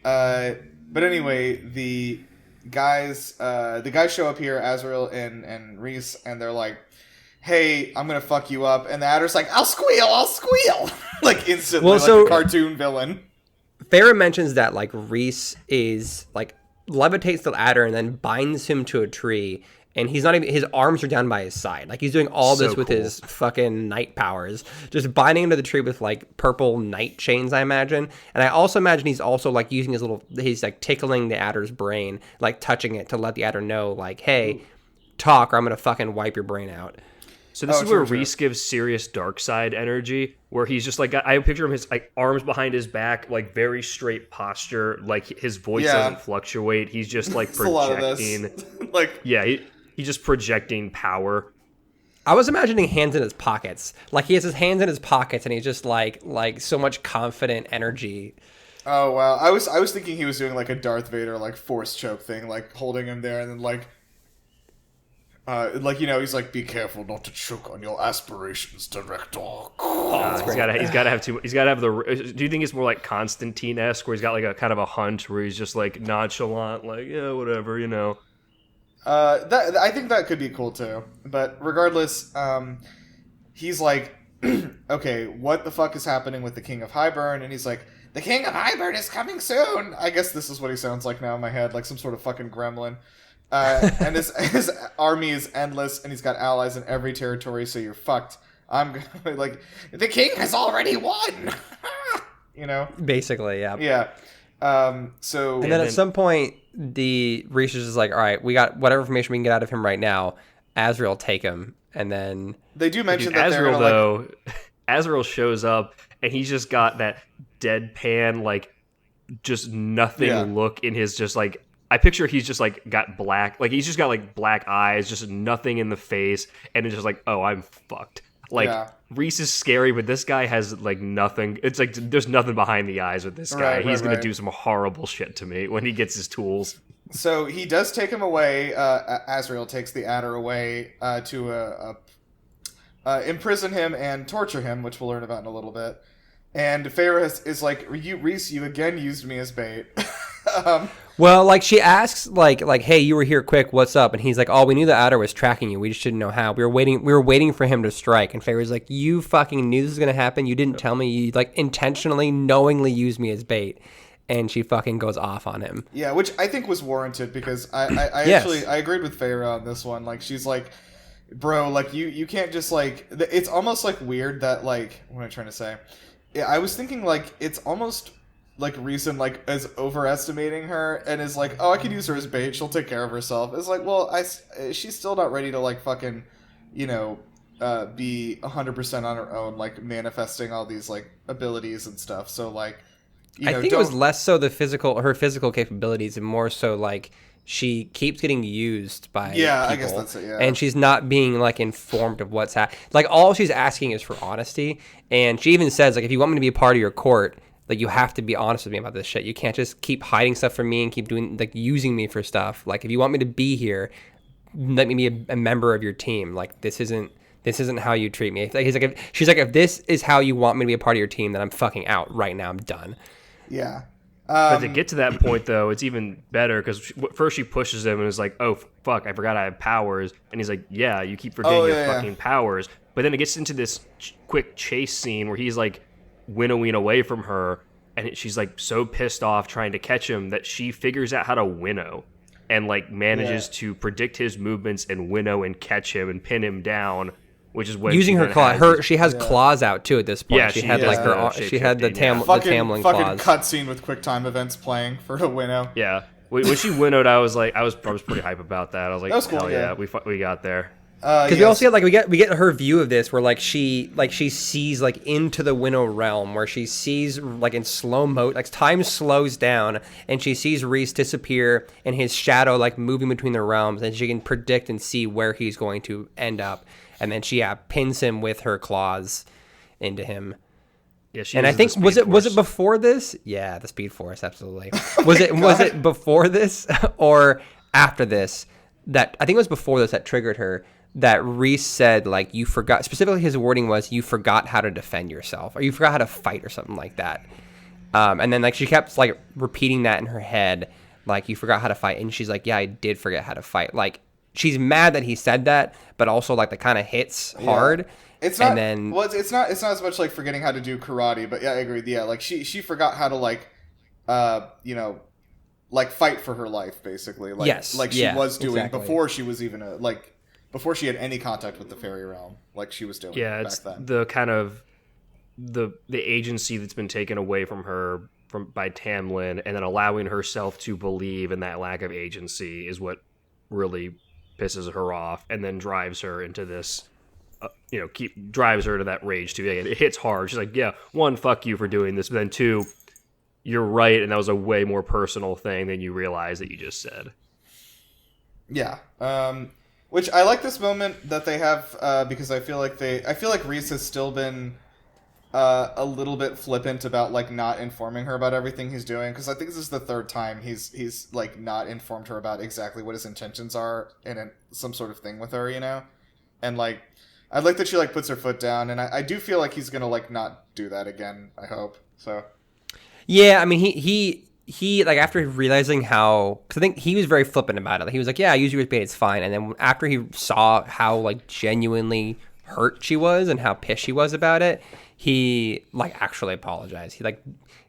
Speaker 2: But anyway, the guys show up here, Azrael and Reese, and they're like, "Hey, I'm gonna fuck you up," and the adder's like, I'll squeal," like instantly, like a cartoon villain.
Speaker 3: Farrah mentions that like Reese is like levitates the adder and then binds him to a tree. And he's not even, his arms are down by his side. Like he's doing all this with his fucking night powers. Just binding him to the tree with like purple night chains, I imagine. And I also imagine he's also like using he's like tickling the adder's brain, like touching it to let the adder know like, hey, talk or I'm going to fucking wipe your brain out.
Speaker 4: So this is where Reese gives serious dark side energy, where he's just like, I picture him, his like arms behind his back, like very straight posture, like his voice doesn't fluctuate. He's just like projecting. He's just projecting power.
Speaker 3: I was imagining hands in his pockets. Like he has his hands in his pockets and he's just like so much confident energy.
Speaker 2: Oh wow. I was thinking he was doing like a Darth Vader like force choke thing, like holding him there and then he's like, be careful not to choke on your aspirations, Director.
Speaker 4: He's gotta have the. Do you think it's more like Constantine-esque, where he's got like a kind of a hunch, where he's just like nonchalant, like yeah, whatever, you know?
Speaker 2: I think that could be cool too. But regardless, he's like, okay, what the fuck is happening with the King of Highburn? And he's like, the King of Highburn is coming soon. I guess this is what he sounds like now in my head, like some sort of fucking gremlin. And his army is endless, and he's got allies in every territory. So you're fucked. I'm like, the king has already won. You know,
Speaker 3: basically, yeah.
Speaker 2: Yeah. And
Speaker 3: then at some point, the Reese is like, all right, we got whatever information we can get out of him right now. Azrael, take him, and then
Speaker 2: they do mention that
Speaker 4: Azrael though. Azrael shows up, and he's just got that deadpan, like just nothing look in his just like. I picture he's just like got black, like he's just got like black eyes, just nothing in the face, and it's just like, oh, I'm fucked. Like Reese is scary, but this guy has like nothing. It's like there's nothing behind the eyes with this guy. He's gonna do some horrible shit to me when he gets his tools.
Speaker 2: So he does take him away. Azrael takes the adder away to imprison him and torture him, which we'll learn about in a little bit. And Farrah is like, Reese, you again used me as bait.
Speaker 3: Well, like she asks, like, hey, you were here quick. What's up? And he's like, oh, we knew the adder was tracking you. We just didn't know how. We were waiting for him to strike. And Farrah's like, you fucking knew this was gonna happen. You didn't tell me. You like intentionally, knowingly used me as bait. And she fucking goes off on him. Yeah,
Speaker 2: which I think was warranted because I actually agreed with Farrah on this one. Like she's like, bro, like you can't just like. It's almost like weird that like what am I trying to say? Yeah, I was thinking like it's almost. Like Reason like is overestimating her and is like, oh, I could use her as bait, she'll take care of herself. It's like, well, she's still not ready to like fucking, you know, be 100% on her own, like manifesting all these like abilities and stuff. So like,
Speaker 3: I think it was less so her physical capabilities and more so like she keeps getting used by people,
Speaker 2: I guess that's it. Yeah,
Speaker 3: and she's not being like informed of what's happening. Like all she's asking is for honesty, and she even says like, if you want me to be a part of your court. Like, you have to be honest with me about this shit. You can't just keep hiding stuff from me and keep doing, like, using me for stuff. Like, if you want me to be here, let me be a member of your team. Like, this isn't this isn't how you treat me. She's like, if this is how you want me to be a part of your team, then I'm fucking out right now. I'm done.
Speaker 2: Yeah.
Speaker 4: But to get to that point, though, it's even better because first she pushes him and is like, oh, fuck, I forgot I have powers. And he's like, yeah, you keep forgetting your fucking powers. But then it gets into this quick chase scene where he's like winnowing away from her. And she's like so pissed off trying to catch him that she figures out how to winnow and like manages to predict his movements and winnow and catch him and pin him down. Which is when
Speaker 3: using her claw. She has claws out too at this point.
Speaker 4: Yeah,
Speaker 3: she had like her. She had the Tamlin claws.
Speaker 2: Fucking cutscene with QuickTime events playing for a winnow.
Speaker 4: Yeah, when she winnowed, I was pretty hype about that. I was like,
Speaker 2: that was cool,
Speaker 4: hell yeah, we got there.
Speaker 3: Because we also get we get her view of this where like she sees like into the winnow realm where she sees like in slow mo, like time slows down and she sees Reese disappear and his shadow like moving between the realms, and she can predict and see where he's going to end up. And then she pins him with her claws into him.
Speaker 4: Yeah, she
Speaker 3: and I think was it before this? Yeah, the Speed Force, absolutely. Was it before this or after this? That I think it was before this that triggered her. That Reese said like you forgot. Specifically, his wording was you forgot how to defend yourself, or you forgot how to fight, or something like that. And then like she kept like repeating that in her head, like you forgot how to fight, and she's like, yeah, I did forget how to fight, like. She's mad that he said that, but also like that kind of hits hard.
Speaker 2: Yeah. It's not. And then, well, it's not as much like forgetting how to do karate, but yeah, I agree. Yeah, like she forgot how to like, like fight for her life, basically. Like, like she was doing before she was even before she had any contact with the fairy realm, like she was doing.
Speaker 4: Yeah,
Speaker 2: back
Speaker 4: it's
Speaker 2: then.
Speaker 4: the kind of the agency that's been taken away from her by Tamlin, and then allowing herself to believe in that lack of agency is what really pisses her off, and then drives her into this, drives her to that rage too. It hits hard. She's like, yeah, one, fuck you for doing this, but then two, you're right, and that was a way more personal thing than you realize that you just said.
Speaker 2: Yeah. Which I like this moment that they have because I feel like Reese has still been a little bit flippant about like not informing her about everything he's doing, because I think this is the third time he's like not informed her about exactly what his intentions are in some sort of thing with her, and like I'd like that she like puts her foot down, and I do feel like he's gonna like not do that again. I hope so.
Speaker 3: Yeah, I mean he like after realizing how, because I think he was very flippant about it. He was like, yeah, I use you as bait, it's fine. And then after he saw how like genuinely hurt she was and how pissed she was about it, he like actually apologized. He like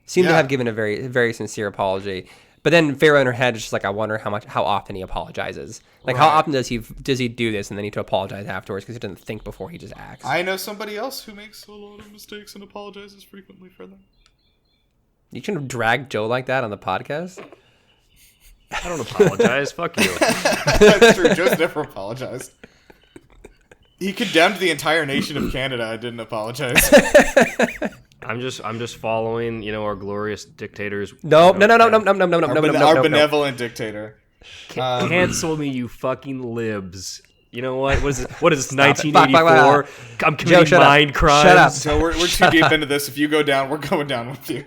Speaker 3: seemed to have given a very, very sincere apology. But then Pharaoh in her head is just like, I wonder how often he apologizes. Like how often does he do this and then need to apologize afterwards because he doesn't think before he just acts.
Speaker 2: I know somebody else who makes a lot of mistakes and apologizes frequently for them.
Speaker 3: You shouldn't drag Joe like that on the podcast.
Speaker 4: I don't apologize. Fuck you.
Speaker 2: That's true. Joe's never apologized. He condemned the entire nation of Canada. I didn't apologize.
Speaker 4: I'm just following, our glorious dictators.
Speaker 3: No.
Speaker 2: Our benevolent dictator.
Speaker 4: Cancel me, you fucking libs. You know what? What is this? 1984? I'm committing mind crimes.
Speaker 3: Shut up.
Speaker 2: So we're too deep into this. If you go down, we're going down with you.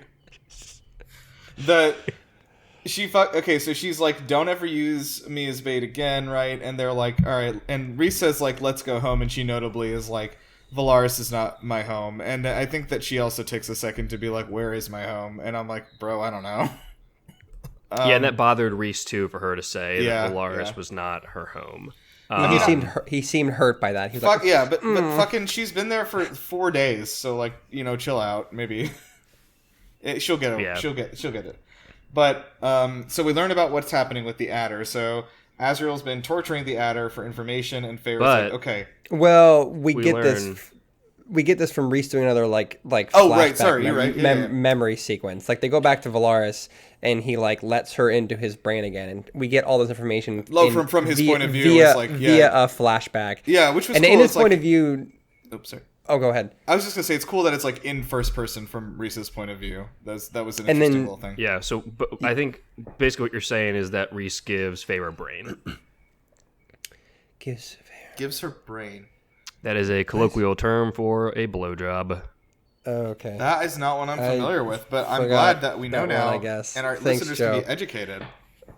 Speaker 2: Okay, so she's like, don't ever use me as bait again, right? And they're like, all right. And Reese says, like, let's go home. And she notably is like, Valaris is not my home. And I think that she also takes a second to be like, where is my home? And I'm like, bro, I don't know.
Speaker 4: Yeah, and that bothered Reese, too, for her to say that Valaris was not her home.
Speaker 3: He seemed hurt by that. He was
Speaker 2: like, yeah, but fucking, she's been there for 4 days. So, like, chill out, maybe. She'll get it. Yeah. She'll get it. But, so we learn about what's happening with the adder. So Azrael's been torturing the adder for information, and Pharaoh's like, okay.
Speaker 3: Well, we get this from Reese doing another, like flashback memory sequence. Like, they go back to Valaris, and he, like, lets her into his brain again. And we get all this information
Speaker 2: from his point of view.
Speaker 3: Via a flashback.
Speaker 2: Yeah, which was
Speaker 3: cool. And in his point of view...
Speaker 2: Oops, sorry.
Speaker 3: Oh, go ahead.
Speaker 2: I was just going to say, it's cool that it's like in first person from Reese's point of view. That was an interesting little thing.
Speaker 4: Yeah, so but I think basically what you're saying is that Reese gives Feyre a brain.
Speaker 2: Gives her brain.
Speaker 4: That is a colloquial term for a blowjob.
Speaker 3: Okay.
Speaker 2: That is not one I'm familiar with, but I'm glad that we know now.
Speaker 3: I guess.
Speaker 2: And our listeners can be educated.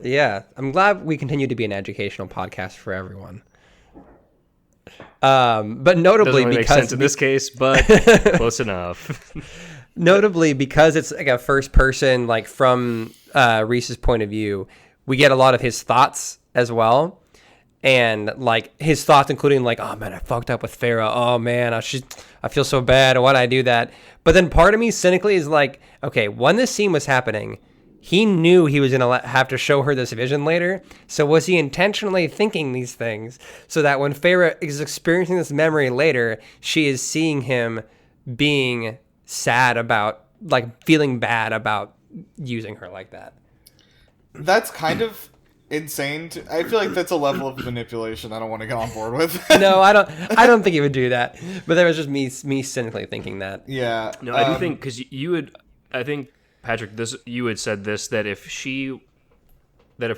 Speaker 3: Yeah, I'm glad we continue to be an educational podcast for everyone. But notably,
Speaker 4: doesn't really
Speaker 3: because
Speaker 4: make sense in this case, but close enough.
Speaker 3: Notably, because it's like a first person, like from Reese's point of view, we get a lot of his thoughts as well. And like his thoughts, including like, oh man, I fucked up with Farah. Oh man, I feel so bad. Why'd I do that? But then part of me cynically is like, okay, when this scene was happening, he knew he was going to have to show her this vision later. So was he intentionally thinking these things so that when Farah is experiencing this memory later, she is seeing him being sad about, like, feeling bad about using her like that?
Speaker 2: That's kind of insane. I feel like that's a level of manipulation I don't want to get on board with.
Speaker 3: No, I don't think he would do that. But that was just me cynically thinking that.
Speaker 2: Yeah.
Speaker 4: No, I do think, because I think, Patrick, you had said this, that if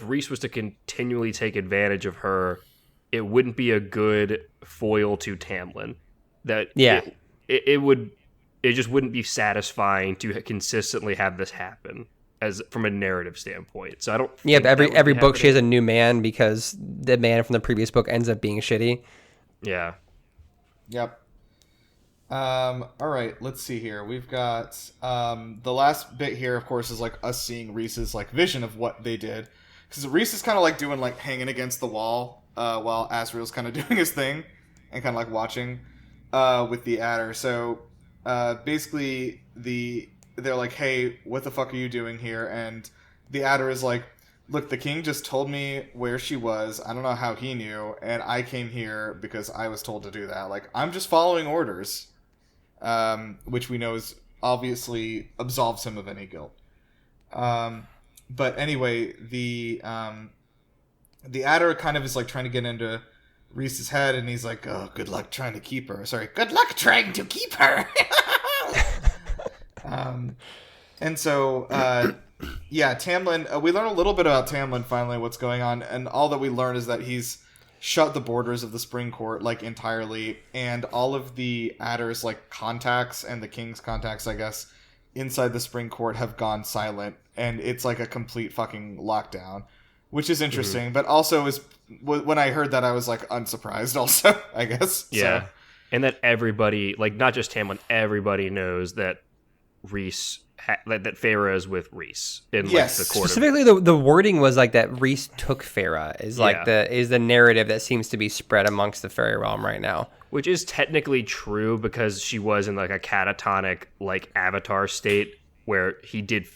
Speaker 4: Reese was to continually take advantage of her, it wouldn't be a good foil to Tamlin. That it just wouldn't be satisfying to consistently have this happen as from a narrative standpoint. So I don't.
Speaker 3: Yeah, but every book she has a new man because the man from the previous book ends up being shitty.
Speaker 4: Yeah.
Speaker 2: Yep. All right, let's see here. We've got the last bit here, of course, is like us seeing Reese's like vision of what they did, because Reese is kind of like doing like hanging against the wall while Asriel's kind of doing his thing and kind of like watching with the adder. So basically they're like, hey, what the fuck are you doing here? And the adder is like, look, the king just told me where she was. I don't know how he knew, and I came here because I was told to do that. Like, I'm just following orders. Which we know is obviously absolves him of any guilt. But anyway, the adder kind of is like trying to get into Reese's head, and he's like, "Oh, good luck trying to keep her." Sorry, good luck trying to keep her. And so, yeah, Tamlin. We learn a little bit about Tamlin finally, what's going on, and all that we learn is that he's shut the borders of the Spring Court like entirely, and all of the adder's like contacts and the king's contacts, I guess, inside the Spring Court have gone silent, and it's like a complete fucking lockdown, which is interesting. But also is when I heard that, I was like unsurprised also, I guess.
Speaker 4: Yeah.
Speaker 2: So.
Speaker 4: And that everybody, like not just Tamlin, everybody knows that Reese that Farah is with Reese in like the court.
Speaker 3: Specifically, the wording was like that Reese took Farah is like the narrative that seems to be spread amongst the fairy realm right now.
Speaker 4: Which is technically true because she was in like a catatonic like avatar state where he did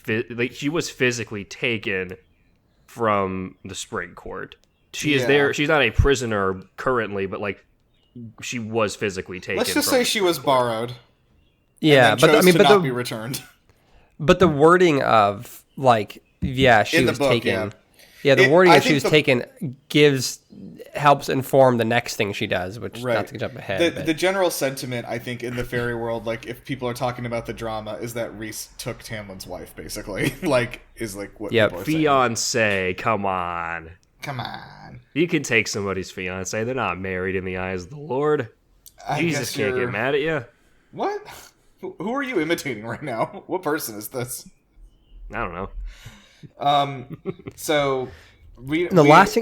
Speaker 4: she was physically taken from the Spring Court. She is there. She's not a prisoner currently, but like she was physically taken.
Speaker 2: Let's just say she was borrowed.
Speaker 3: Yeah,
Speaker 2: but I mean, but not be returned.
Speaker 3: But the wording of like, yeah, she was taken. Yeah, the wording that she was taken helps inform the next thing she does, which not to jump ahead.
Speaker 2: The general sentiment, I think, in the fairy world, like if people are talking about the drama, is that Reese took Tamlin's wife, basically. Like is like what people are
Speaker 4: fiance. Come on. You can take somebody's fiance. They're not married in the eyes of the Lord. Jesus can't get mad at you.
Speaker 2: What? Who are you imitating right now? What person is this?
Speaker 4: I don't know.
Speaker 2: So
Speaker 3: the last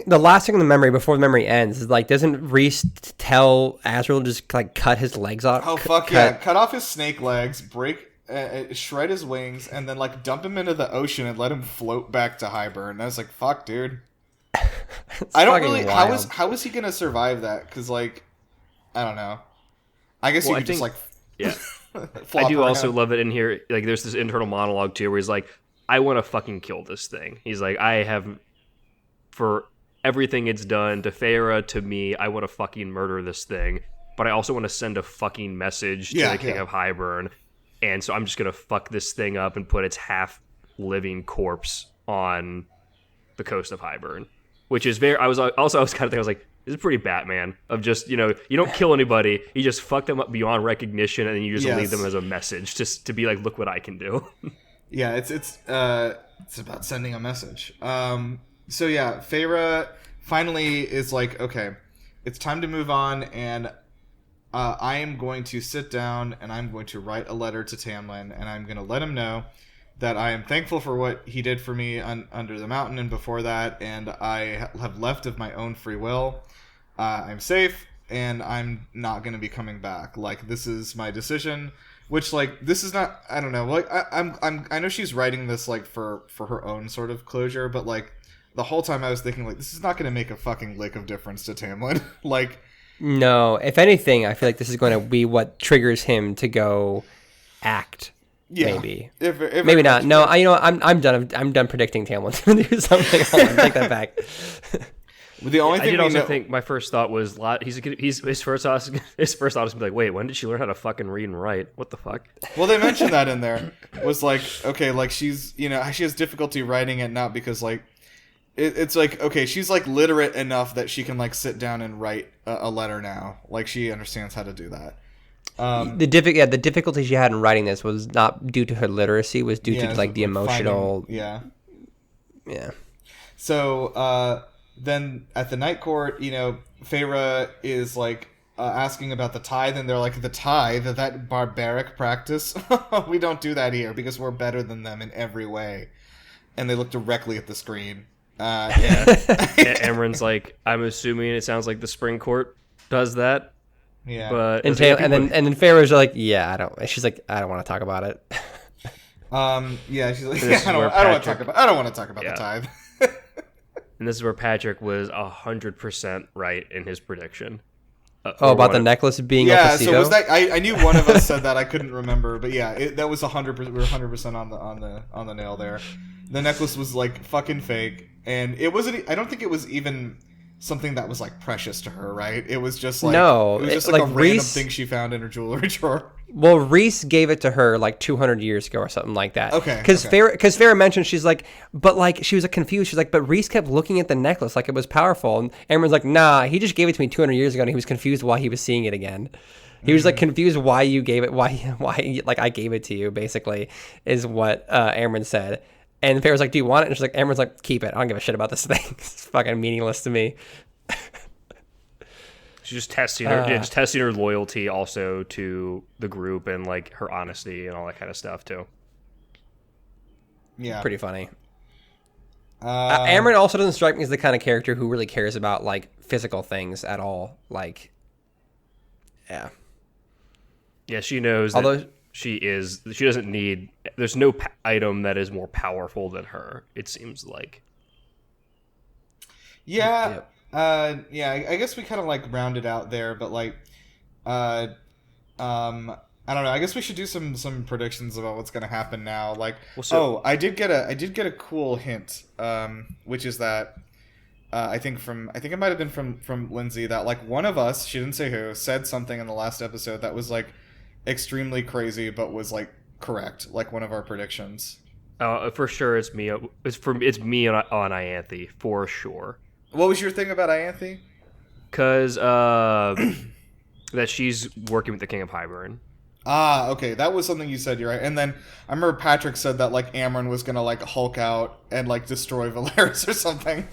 Speaker 3: thing in the memory before the memory ends is like, doesn't Reese tell Asriel to just like cut his legs off?
Speaker 2: Oh fuck yeah! Cut off his snake legs, shred his wings, and then like dump him into the ocean and let him float back to Hybern. And I was like, fuck, dude. I don't really. Wild. How is he gonna survive that? Because like, I don't know. I guess you could just like.
Speaker 4: Yeah. I do also love it in here. Like, there's this internal monologue too, where he's like, "I want to fucking kill this thing." He's like, "I have, for everything it's done to Farah, to me, I want to fucking murder this thing, but I also want to send a fucking message to the King of Hybern, and so I'm just gonna fuck this thing up and put its half-living corpse on the coast of Hybern," which is very. I was kind of thinking, I was like, this is pretty Batman of just, you don't kill anybody, you just fuck them up beyond recognition, and then you just leave them as a message, just to be like, look what I can do.
Speaker 2: Yeah, it's about sending a message. So yeah, Farah finally is like, okay, it's time to move on, and I am going to sit down and I'm going to write a letter to Tamlin, and I'm going to let him know that I am thankful for what he did for me under the mountain and before that, and I have left of my own free will. I'm safe. and I'm not going to be coming back. Like, this is my decision. Which, like, this is not, I don't know, like, I know she's writing this, like, for her own sort of closure, but, like, the whole time I was thinking, like, this is not going to make a fucking lick of difference to Tamlin. Like,
Speaker 3: no, if anything, I feel like this is going to be what triggers him to go act. Yeah. Maybe. If maybe not. No, I'm done. I'm done predicting Tamlin's going to do something. Hold on, take that back.
Speaker 2: The only thing
Speaker 4: I did also think my first thought was his first thought was gonna be like, wait, when did she learn how to fucking read and write? What the fuck?
Speaker 2: Well, they mentioned that in there. Was like, okay, like she's, you know, she has difficulty writing it, not because like it's like, okay, she's like literate enough that she can like sit down and write a letter now. Like she understands how to do that.
Speaker 3: The difficulty she had in writing this was not due to her literacy, was due to like the emotional.
Speaker 2: Yeah.
Speaker 3: So,
Speaker 2: then at the night court, you know, Feyre is like asking about the tithe, and they're like, the tithe, that barbaric practice? We don't do that here because we're better than them in every way. And they look directly at the screen.
Speaker 4: Amren's like, I'm assuming it sounds like the spring court does that.
Speaker 2: Yeah.
Speaker 4: But
Speaker 3: and then Feyre's like, yeah, I don't. She's like, I don't want to talk about it.
Speaker 2: Yeah, she's like, I don't want to talk about the tithe.
Speaker 4: And this is where Patrick was 100% right in his prediction.
Speaker 3: About the necklace being a placebo?
Speaker 2: So was that? I knew one of us said that. I couldn't remember, but yeah, that was 100%. We were 100% on the nail there. The necklace was like fucking fake, and it wasn't. I don't think it was even something that was like precious to her, right? It was just like it was just like a random thing she found in her jewelry drawer.
Speaker 3: Well, Rhys gave it to her like 200 years ago or something like that.
Speaker 2: Okay.
Speaker 3: Because Feyre mentioned, she's like, but like she was confused. She's like, but Rhys kept looking at the necklace like it was powerful, and Amren's like, nah, he just gave it to me 200 years ago, and he was confused why he was seeing it again. He was like confused why you gave it, why like I gave it to you, basically, is what Amren said. And Feyre's like, do you want it? And she's like, Amren's like, keep it. I don't give a shit about this thing. It's fucking meaningless to me.
Speaker 4: She's just testing her loyalty also to the group and like her honesty and all that kind of stuff too.
Speaker 2: Yeah,
Speaker 3: pretty funny. Amren also doesn't strike me as the kind of character who really cares about like physical things at all. Like, yeah,
Speaker 4: she knows. Although she doesn't need. There's no item that is more powerful than her. It seems like.
Speaker 2: Yeah. Yep. I guess we kind of like rounded out there, but like, I don't know. I guess we should do some predictions about what's gonna happen now. Like, I did get a cool hint, which is that I think it might have been from Lindsay, that like one of us, she didn't say who, said something in the last episode that was like extremely crazy, but was like correct, like one of our predictions.
Speaker 4: For sure, it's me. It's me on Ianthe for sure.
Speaker 2: What was your thing about Ianthe?
Speaker 4: Because that she's working with the King of Hybern.
Speaker 2: Ah, okay, that was something you said. You're right. And then I remember Patrick said that like Amren was gonna like Hulk out and like destroy Valeris or something.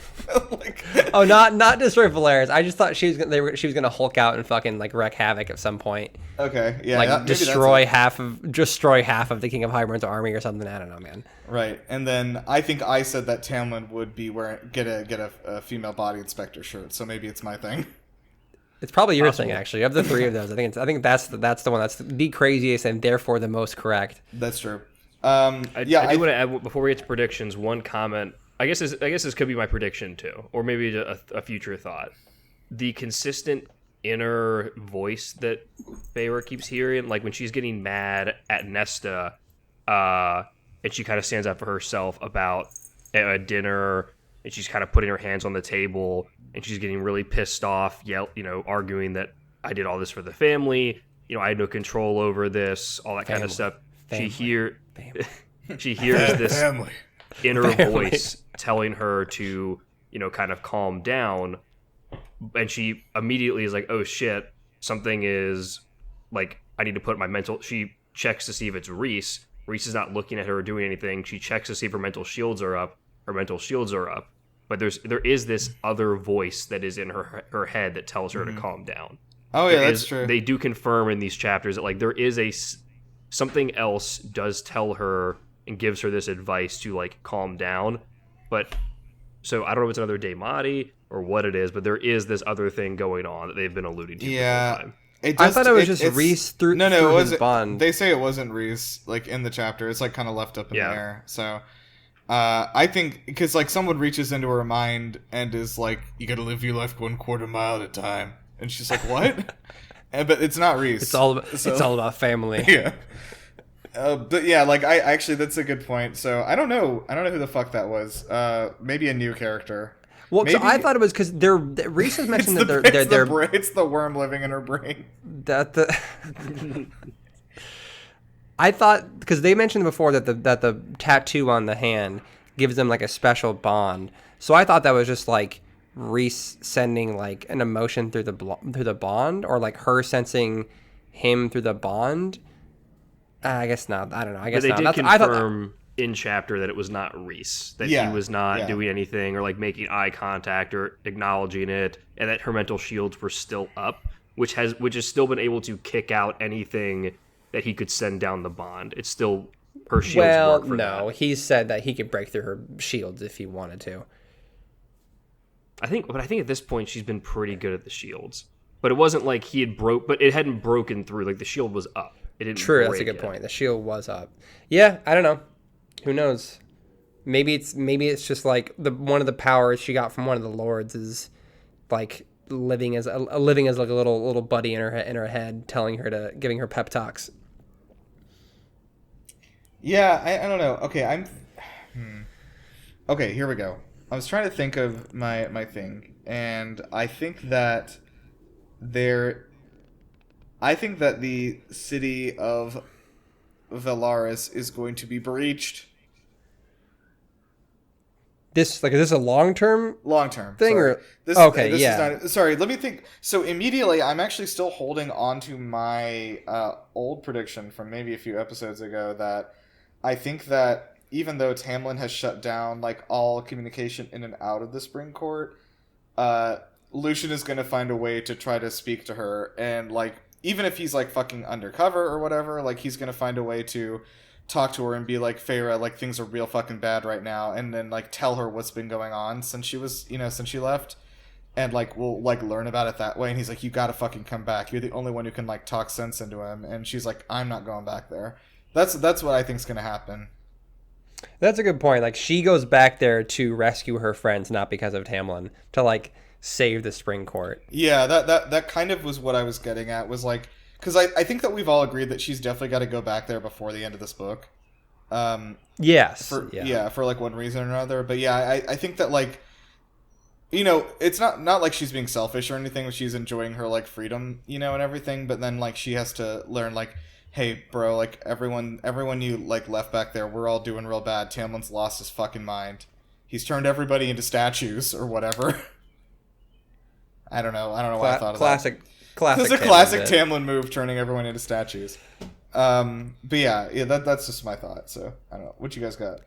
Speaker 2: Like,
Speaker 3: oh, not destroy Valeris. I just thought she was gonna Hulk out and fucking like wreak havoc at some point.
Speaker 2: Okay, yeah,
Speaker 3: like destroy half of the King of Hybern's army or something. I don't know, man.
Speaker 2: Right, and then I think I said that Tamlin would be get a female body inspector shirt. So maybe it's my thing.
Speaker 3: It's probably your thing, actually. Of the three of those, I think that's the one that's the craziest and therefore the most correct.
Speaker 2: That's true.
Speaker 4: I do want to add, before we get to predictions, one comment. I guess this could be my prediction too, or maybe a future thought. The consistent inner voice that Feyre keeps hearing, like when she's getting mad at Nesta, and she kind of stands up for herself about a dinner, and she's kind of putting her hands on the table, and she's getting really pissed off, arguing that I did all this for the family, I had no control over this, all that kind of stuff. She hears this inner voice telling her to, kind of calm down, and she immediately is like, oh shit, something is, like, I need to put my mental... She checks to see if it's Rhys. Rhys is not looking at her or doing anything. She checks to see if her mental shields are up. Her mental shields are up. But there is this other voice that is in her head that tells her to calm down.
Speaker 2: Oh yeah, that's true.
Speaker 4: They do confirm in these chapters that like there is something else does tell her and gives her this advice to like calm down. But so I don't know if it's another Daemati or what it is, but there is this other thing going on that they've been alluding to.
Speaker 2: Yeah.
Speaker 4: The whole time.
Speaker 3: I thought it was just Rhys through
Speaker 2: it
Speaker 3: his
Speaker 2: wasn't.
Speaker 3: bond.
Speaker 2: They say it wasn't Rhys, like in the chapter. It's like kind of left up in the air. So, I think because like someone reaches into her mind and is like, "You got to live your life 1/4 mile at a time," and she's like, "What?" But it's not Rhys.
Speaker 3: It's all about family.
Speaker 2: Yeah. But yeah, like I actually, that's a good point. So I don't know who the fuck that was. Maybe a new character.
Speaker 3: Well, so I thought it was because Rhys has mentioned that
Speaker 2: it's the worm living in her brain.
Speaker 3: I thought because they mentioned before that the tattoo on the hand gives them like a special bond. So I thought that was just like Rhys sending like an emotion through the bond, or like her sensing him through the bond. I guess not. I don't know. I guess
Speaker 4: but they
Speaker 3: not.
Speaker 4: did confirm in chapter that it was not Rhys, that he was not doing anything or like making eye contact or acknowledging it, and that her mental shields were still up, which has still been able to kick out anything that he could send down the bond. It's still her shields.
Speaker 3: Well,
Speaker 4: work for
Speaker 3: no,
Speaker 4: that.
Speaker 3: he said that he could break through her shields if he wanted to.
Speaker 4: I think at this point she's been pretty good at the shields, but it wasn't like but it hadn't broken through. Like the shield was up. It didn't.
Speaker 3: True, that's a good point. The shield was up. Yeah, I don't know. Who knows? Maybe it's just like one of the powers she got from one of the lords is like living as like a little buddy in her head, giving her pep talks.
Speaker 2: Yeah, I don't know. Okay, Okay, here we go. I was trying to think of my thing, and I think that the city of Valaris is going to be breached.
Speaker 3: Is this a long-term thing?
Speaker 2: Sorry.
Speaker 3: Or
Speaker 2: sorry, let me think. So immediately I'm actually still holding on to my old prediction from maybe a few episodes ago that I think that even though Tamlin has shut down like all communication in and out of the Spring Court, Lucian is going to find a way to try to speak to her, and like even if he's like fucking undercover or whatever, like he's going to find a way to talk to her and be like, Feyre, like things are real fucking bad right now, and then like tell her what's been going on since she left, and like we'll like learn about it that way. And he's like, you gotta fucking come back, you're the only one who can like talk sense into him. And she's like, I'm not going back there. That's what I think's gonna happen.
Speaker 3: That's a good point. Like she goes back there to rescue her friends, not because of Tamlin, to like save the Spring Court.
Speaker 2: Yeah, that kind of was what I was getting at, was like, because I think that we've all agreed that she's definitely got to go back there before the end of this book.
Speaker 3: Yes.
Speaker 2: For like one reason or another. But yeah, I think that like, it's not like she's being selfish or anything. She's enjoying her like freedom, and everything. But then like she has to learn like, hey, bro, like everyone you like left back there, we're all doing real bad. Tamlin's lost his fucking mind. He's turned everybody into statues or whatever. I don't know why I thought of that.
Speaker 3: Classic.
Speaker 2: It's a classic Tamlin move, turning everyone into statues. But yeah, that's just my thought. So I don't know what you guys got.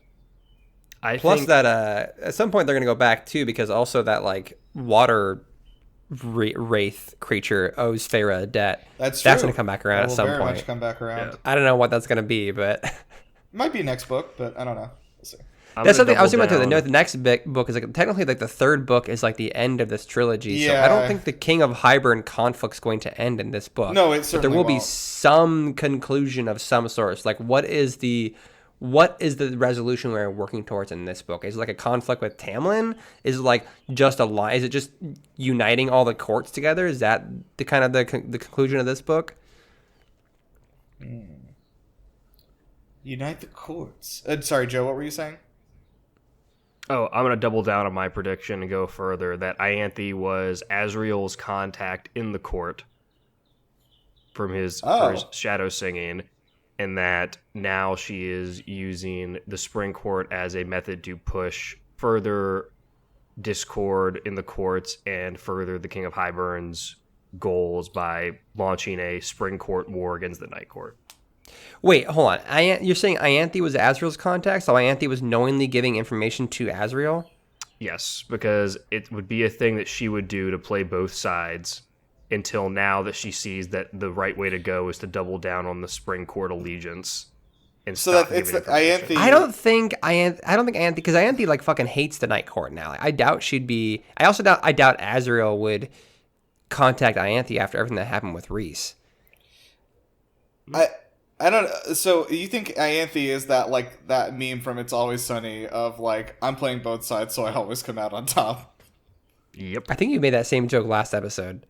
Speaker 3: I think that at some point they're gonna go back too, because also that like water wraith creature owes Feyre a debt.
Speaker 2: That's true.
Speaker 3: That's gonna come back around at some point.
Speaker 2: Very much come back around.
Speaker 3: Yeah. I don't know what that's gonna be, but
Speaker 2: might be next book, but I don't know. We'll see.
Speaker 3: That's something I was thinking about too. The next book is like technically like the third book is like the end of this trilogy. Yeah. So I don't think the King of Hybern conflict's going to end in this book.
Speaker 2: No, it certainly
Speaker 3: But there will
Speaker 2: won't.
Speaker 3: be some conclusion of some sort. Like what is the resolution we're working towards in this book? Is it like a conflict with Tamlin? Is it like just a lie? Is it just uniting all the courts together? Is that the kind of the conclusion of this book?
Speaker 2: Unite the courts. Sorry, Joe, what were you saying?
Speaker 4: Oh, I'm going to double down on my prediction and go further, that Ianthe was Azriel's contact in the court for his shadow singing, and that now she is using the Spring Court as a method to push further discord in the courts and further the King of Hybern's goals by launching a Spring Court war against the Night Court.
Speaker 3: Wait, hold on. You're saying Ianthe was Azriel's contact, so Ianthe was knowingly giving information to Azriel?
Speaker 4: Yes, because it would be a thing that she would do to play both sides until now that she sees that the right way to go is to double down on the Spring Court allegiance and
Speaker 2: So
Speaker 4: stop
Speaker 2: that it's
Speaker 4: giving
Speaker 2: the
Speaker 4: information.
Speaker 2: Ianthe.
Speaker 3: I don't think Ianthe, because Ianthe like fucking hates the Night Court now. Like, I doubt she'd be. I doubt Azrael would contact Ianthe after everything that happened with Reese.
Speaker 2: I don't. So you think Ianthe is that like that meme from It's Always Sunny of like I'm playing both sides, so I always come out on top.
Speaker 4: Yep.
Speaker 3: I think you made that same joke last episode.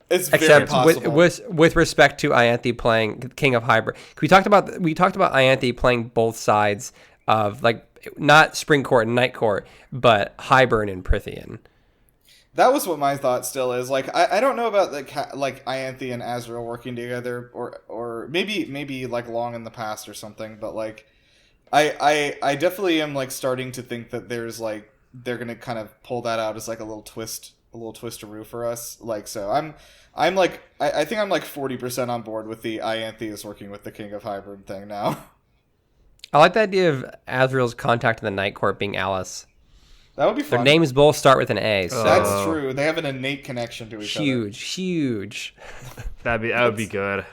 Speaker 2: It's very
Speaker 3: Except
Speaker 2: possible.
Speaker 3: with respect to Ianthe playing King of Hybrid. We talked about Ianthe playing both sides of like not Spring Court and Night Court, but Hybern and Prythian.
Speaker 2: That was what my thought still is. Like, I don't know about like Ianthe and Azrael working together, or maybe like long in the past or something. But like, I definitely am like starting to think that there's like they're gonna kind of pull that out as like a little twistaroo for us. Like, so I'm like I think I'm like 40% on board with the Ianthe is working with the King of Hybrid thing now.
Speaker 3: I like the idea of Azrael's contact in the Night Court being Alice.
Speaker 2: That would be fun.
Speaker 3: Their names both start with an A. So
Speaker 2: That's true. They have an innate connection to each other.
Speaker 3: Huge.
Speaker 4: That would be good.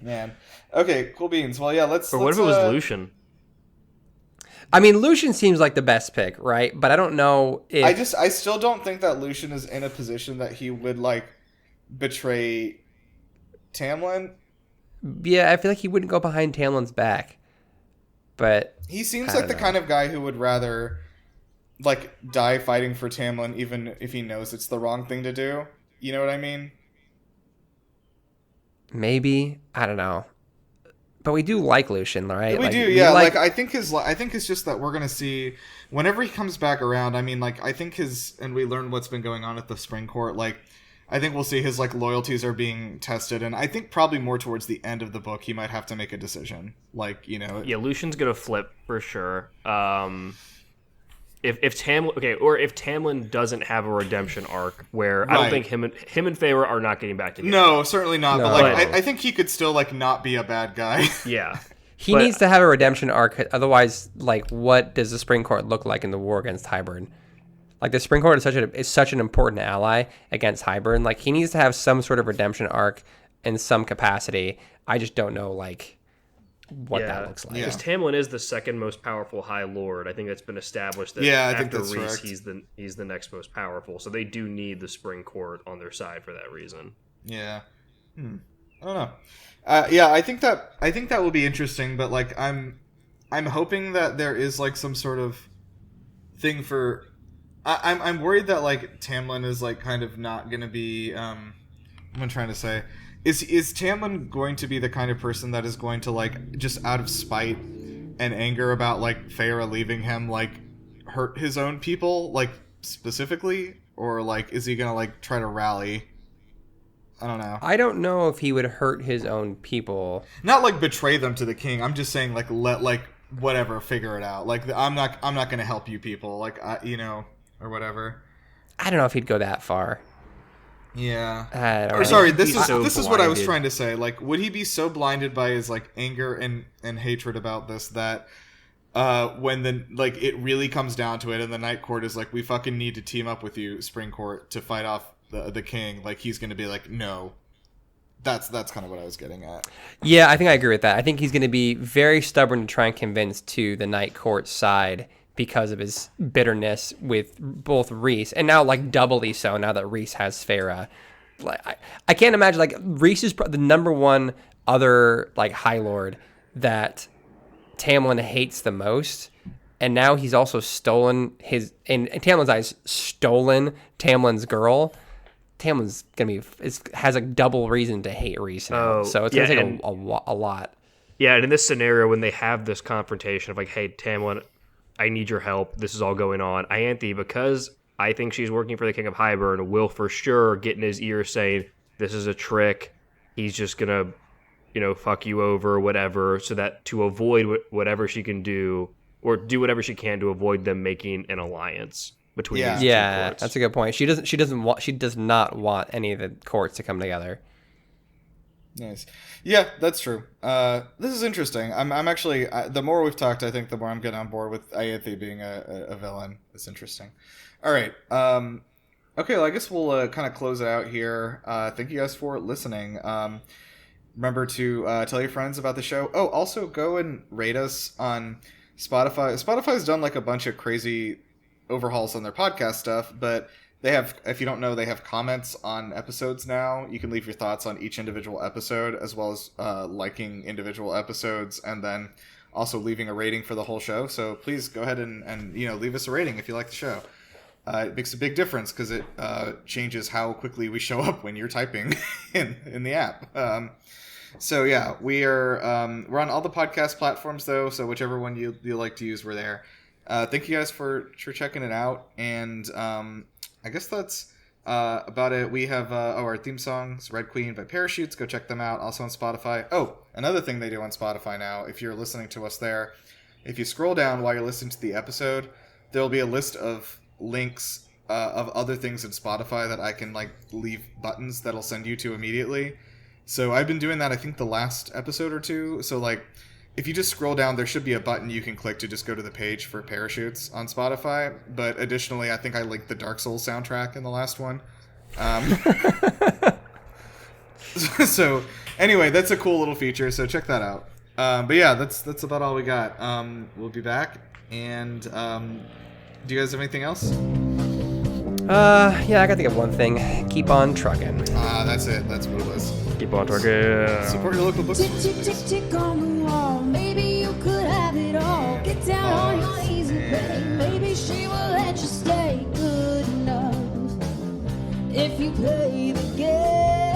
Speaker 2: Man. Okay, cool beans. Well, yeah, let's.
Speaker 4: Or what if it was Lucian?
Speaker 3: I mean, Lucian seems like the best pick, right? But I don't know if...
Speaker 2: I still don't think that Lucian is in a position that he would, like, betray Tamlin.
Speaker 3: Yeah, I feel like he wouldn't go behind Tamlin's back. But...
Speaker 2: He seems like the kind of guy who would rather, like, die fighting for Tamlin even if he knows it's the wrong thing to do. You know what I mean?
Speaker 3: Maybe. I don't know. But we do like Lucian, right?
Speaker 2: We
Speaker 3: like,
Speaker 2: do, yeah. Like I think it's just that we're gonna see whenever he comes back around. I mean, like I think and we learn what's been going on at the Spring Court. Like I think we'll see his like loyalties are being tested, and I think probably more towards the end of the book he might have to make a decision. Like
Speaker 4: yeah, Lucian's gonna flip for sure. If Tamlin doesn't have a redemption arc, where I don't think him and Feyre are not getting back together.
Speaker 2: No, certainly not.
Speaker 3: No.
Speaker 2: But like, I think he could still like not be a bad guy.
Speaker 4: Yeah,
Speaker 3: he needs to have a redemption arc. Otherwise, like, what does the Spring Court look like in the war against Hybern? Like, the Spring Court is such an important ally against Hybern. Like, he needs to have some sort of redemption arc in some capacity. I just don't know, like, what that looks like.
Speaker 4: Because Tamlin is the second most powerful High Lord. I think that's been established. That
Speaker 2: I
Speaker 4: after
Speaker 2: think that's
Speaker 4: Reese,
Speaker 2: correct.
Speaker 4: he's the next most powerful. So they do need the Spring Court on their side for that reason.
Speaker 2: Yeah. I don't know. I think that will be interesting. But like, I'm hoping that there is like some sort of thing for. I'm worried that like Tamlin is like kind of not gonna be. What am I trying to say? Is Tamlin going to be the kind of person that is going to, like, just out of spite and anger about, like, Feyre leaving him, like, hurt his own people, like, specifically? Or, like, is he going to, like, try to rally? I don't know.
Speaker 3: I don't know if he would hurt his own people.
Speaker 2: Not, like, betray them to the king. I'm just saying, like, whatever, figure it out. Like, I'm not going to help you people, like, or whatever.
Speaker 3: I don't know if he'd go that far.
Speaker 2: Yeah. This is what I was trying to say. Like, would he be so blinded by his like anger and hatred about this that when it really comes down to it and the Night Court is like, we fucking need to team up with you, Spring Court, to fight off the king, like he's gonna be like, no. That's kind of what I was getting at.
Speaker 3: Yeah, I think I agree with that. I think he's gonna be very stubborn to try and convince to the Night Court side because of his bitterness with both Reese, and now like doubly so now that Reese has Feyre. Like, I can't imagine, like, Reese is the number one other like High Lord that Tamlin hates the most, and now he's also stolen in Tamlin's eyes, stolen Tamlin's girl. Tamlin's gonna has a double reason to hate Reese now, so it's gonna take a lot.
Speaker 4: Yeah, and in this scenario, when they have this confrontation of like, hey, Tamlin, I need your help. This is all going on. Ianthe, because I think she's working for the King of Hybern, will for sure get in his ear saying, this is a trick. He's just going to, fuck you over, whatever, so that to avoid whatever she can do, or do whatever she can to avoid them making an alliance between these two courts.
Speaker 3: That's a good point. She does not want any of the courts to come together.
Speaker 2: Nice. Yeah, that's true. This is interesting. I'm actually, the more we've talked, I think the more I'm getting on board with Ianthe being a villain. It's interesting. All right. Okay, well, I guess we'll kind of close it out here. Thank you guys for listening. remember to tell your friends about the show. Oh, also go and rate us on Spotify. Spotify's done like a bunch of crazy overhauls on their podcast stuff, but they have, if you don't know, they have comments on episodes now. You can leave your thoughts on each individual episode, as well as liking individual episodes, and then also leaving a rating for the whole show. So please go ahead and leave us a rating if you like the show. It makes a big difference because it changes how quickly we show up when you're typing in the app. So yeah, we're on all the podcast platforms though. So whichever one you like to use, we're there. Thank you guys for checking it out, and I guess that's about it. We have our theme songs, Red Queen by Parachutes. Go check them out. Also on Spotify. Oh, another thing they do on Spotify now, if you're listening to us there, if you scroll down while you're listening to the episode, there'll be a list of links of other things in Spotify that I can like leave buttons that'll send you to immediately. So I've been doing that, I think, the last episode or two. So like, if you just scroll down, there should be a button you can click to just go to the page for Parachutes on Spotify. But additionally, I think I linked the Dark Souls soundtrack in the last one. So anyway, that's a cool little feature. So check that out. But yeah, that's about all we got. We'll be back. And do you guys have anything else?
Speaker 3: Yeah, I gotta think of one thing. Keep on trucking.
Speaker 2: That's it. That's what it was.
Speaker 4: Keep on trucking.
Speaker 2: Support your local bookstores.
Speaker 1: Tick, tick, tick, tick on the wall. Maybe you could have it all. Get down on your knees and pray. Maybe she will let you stay good enough if you play the game.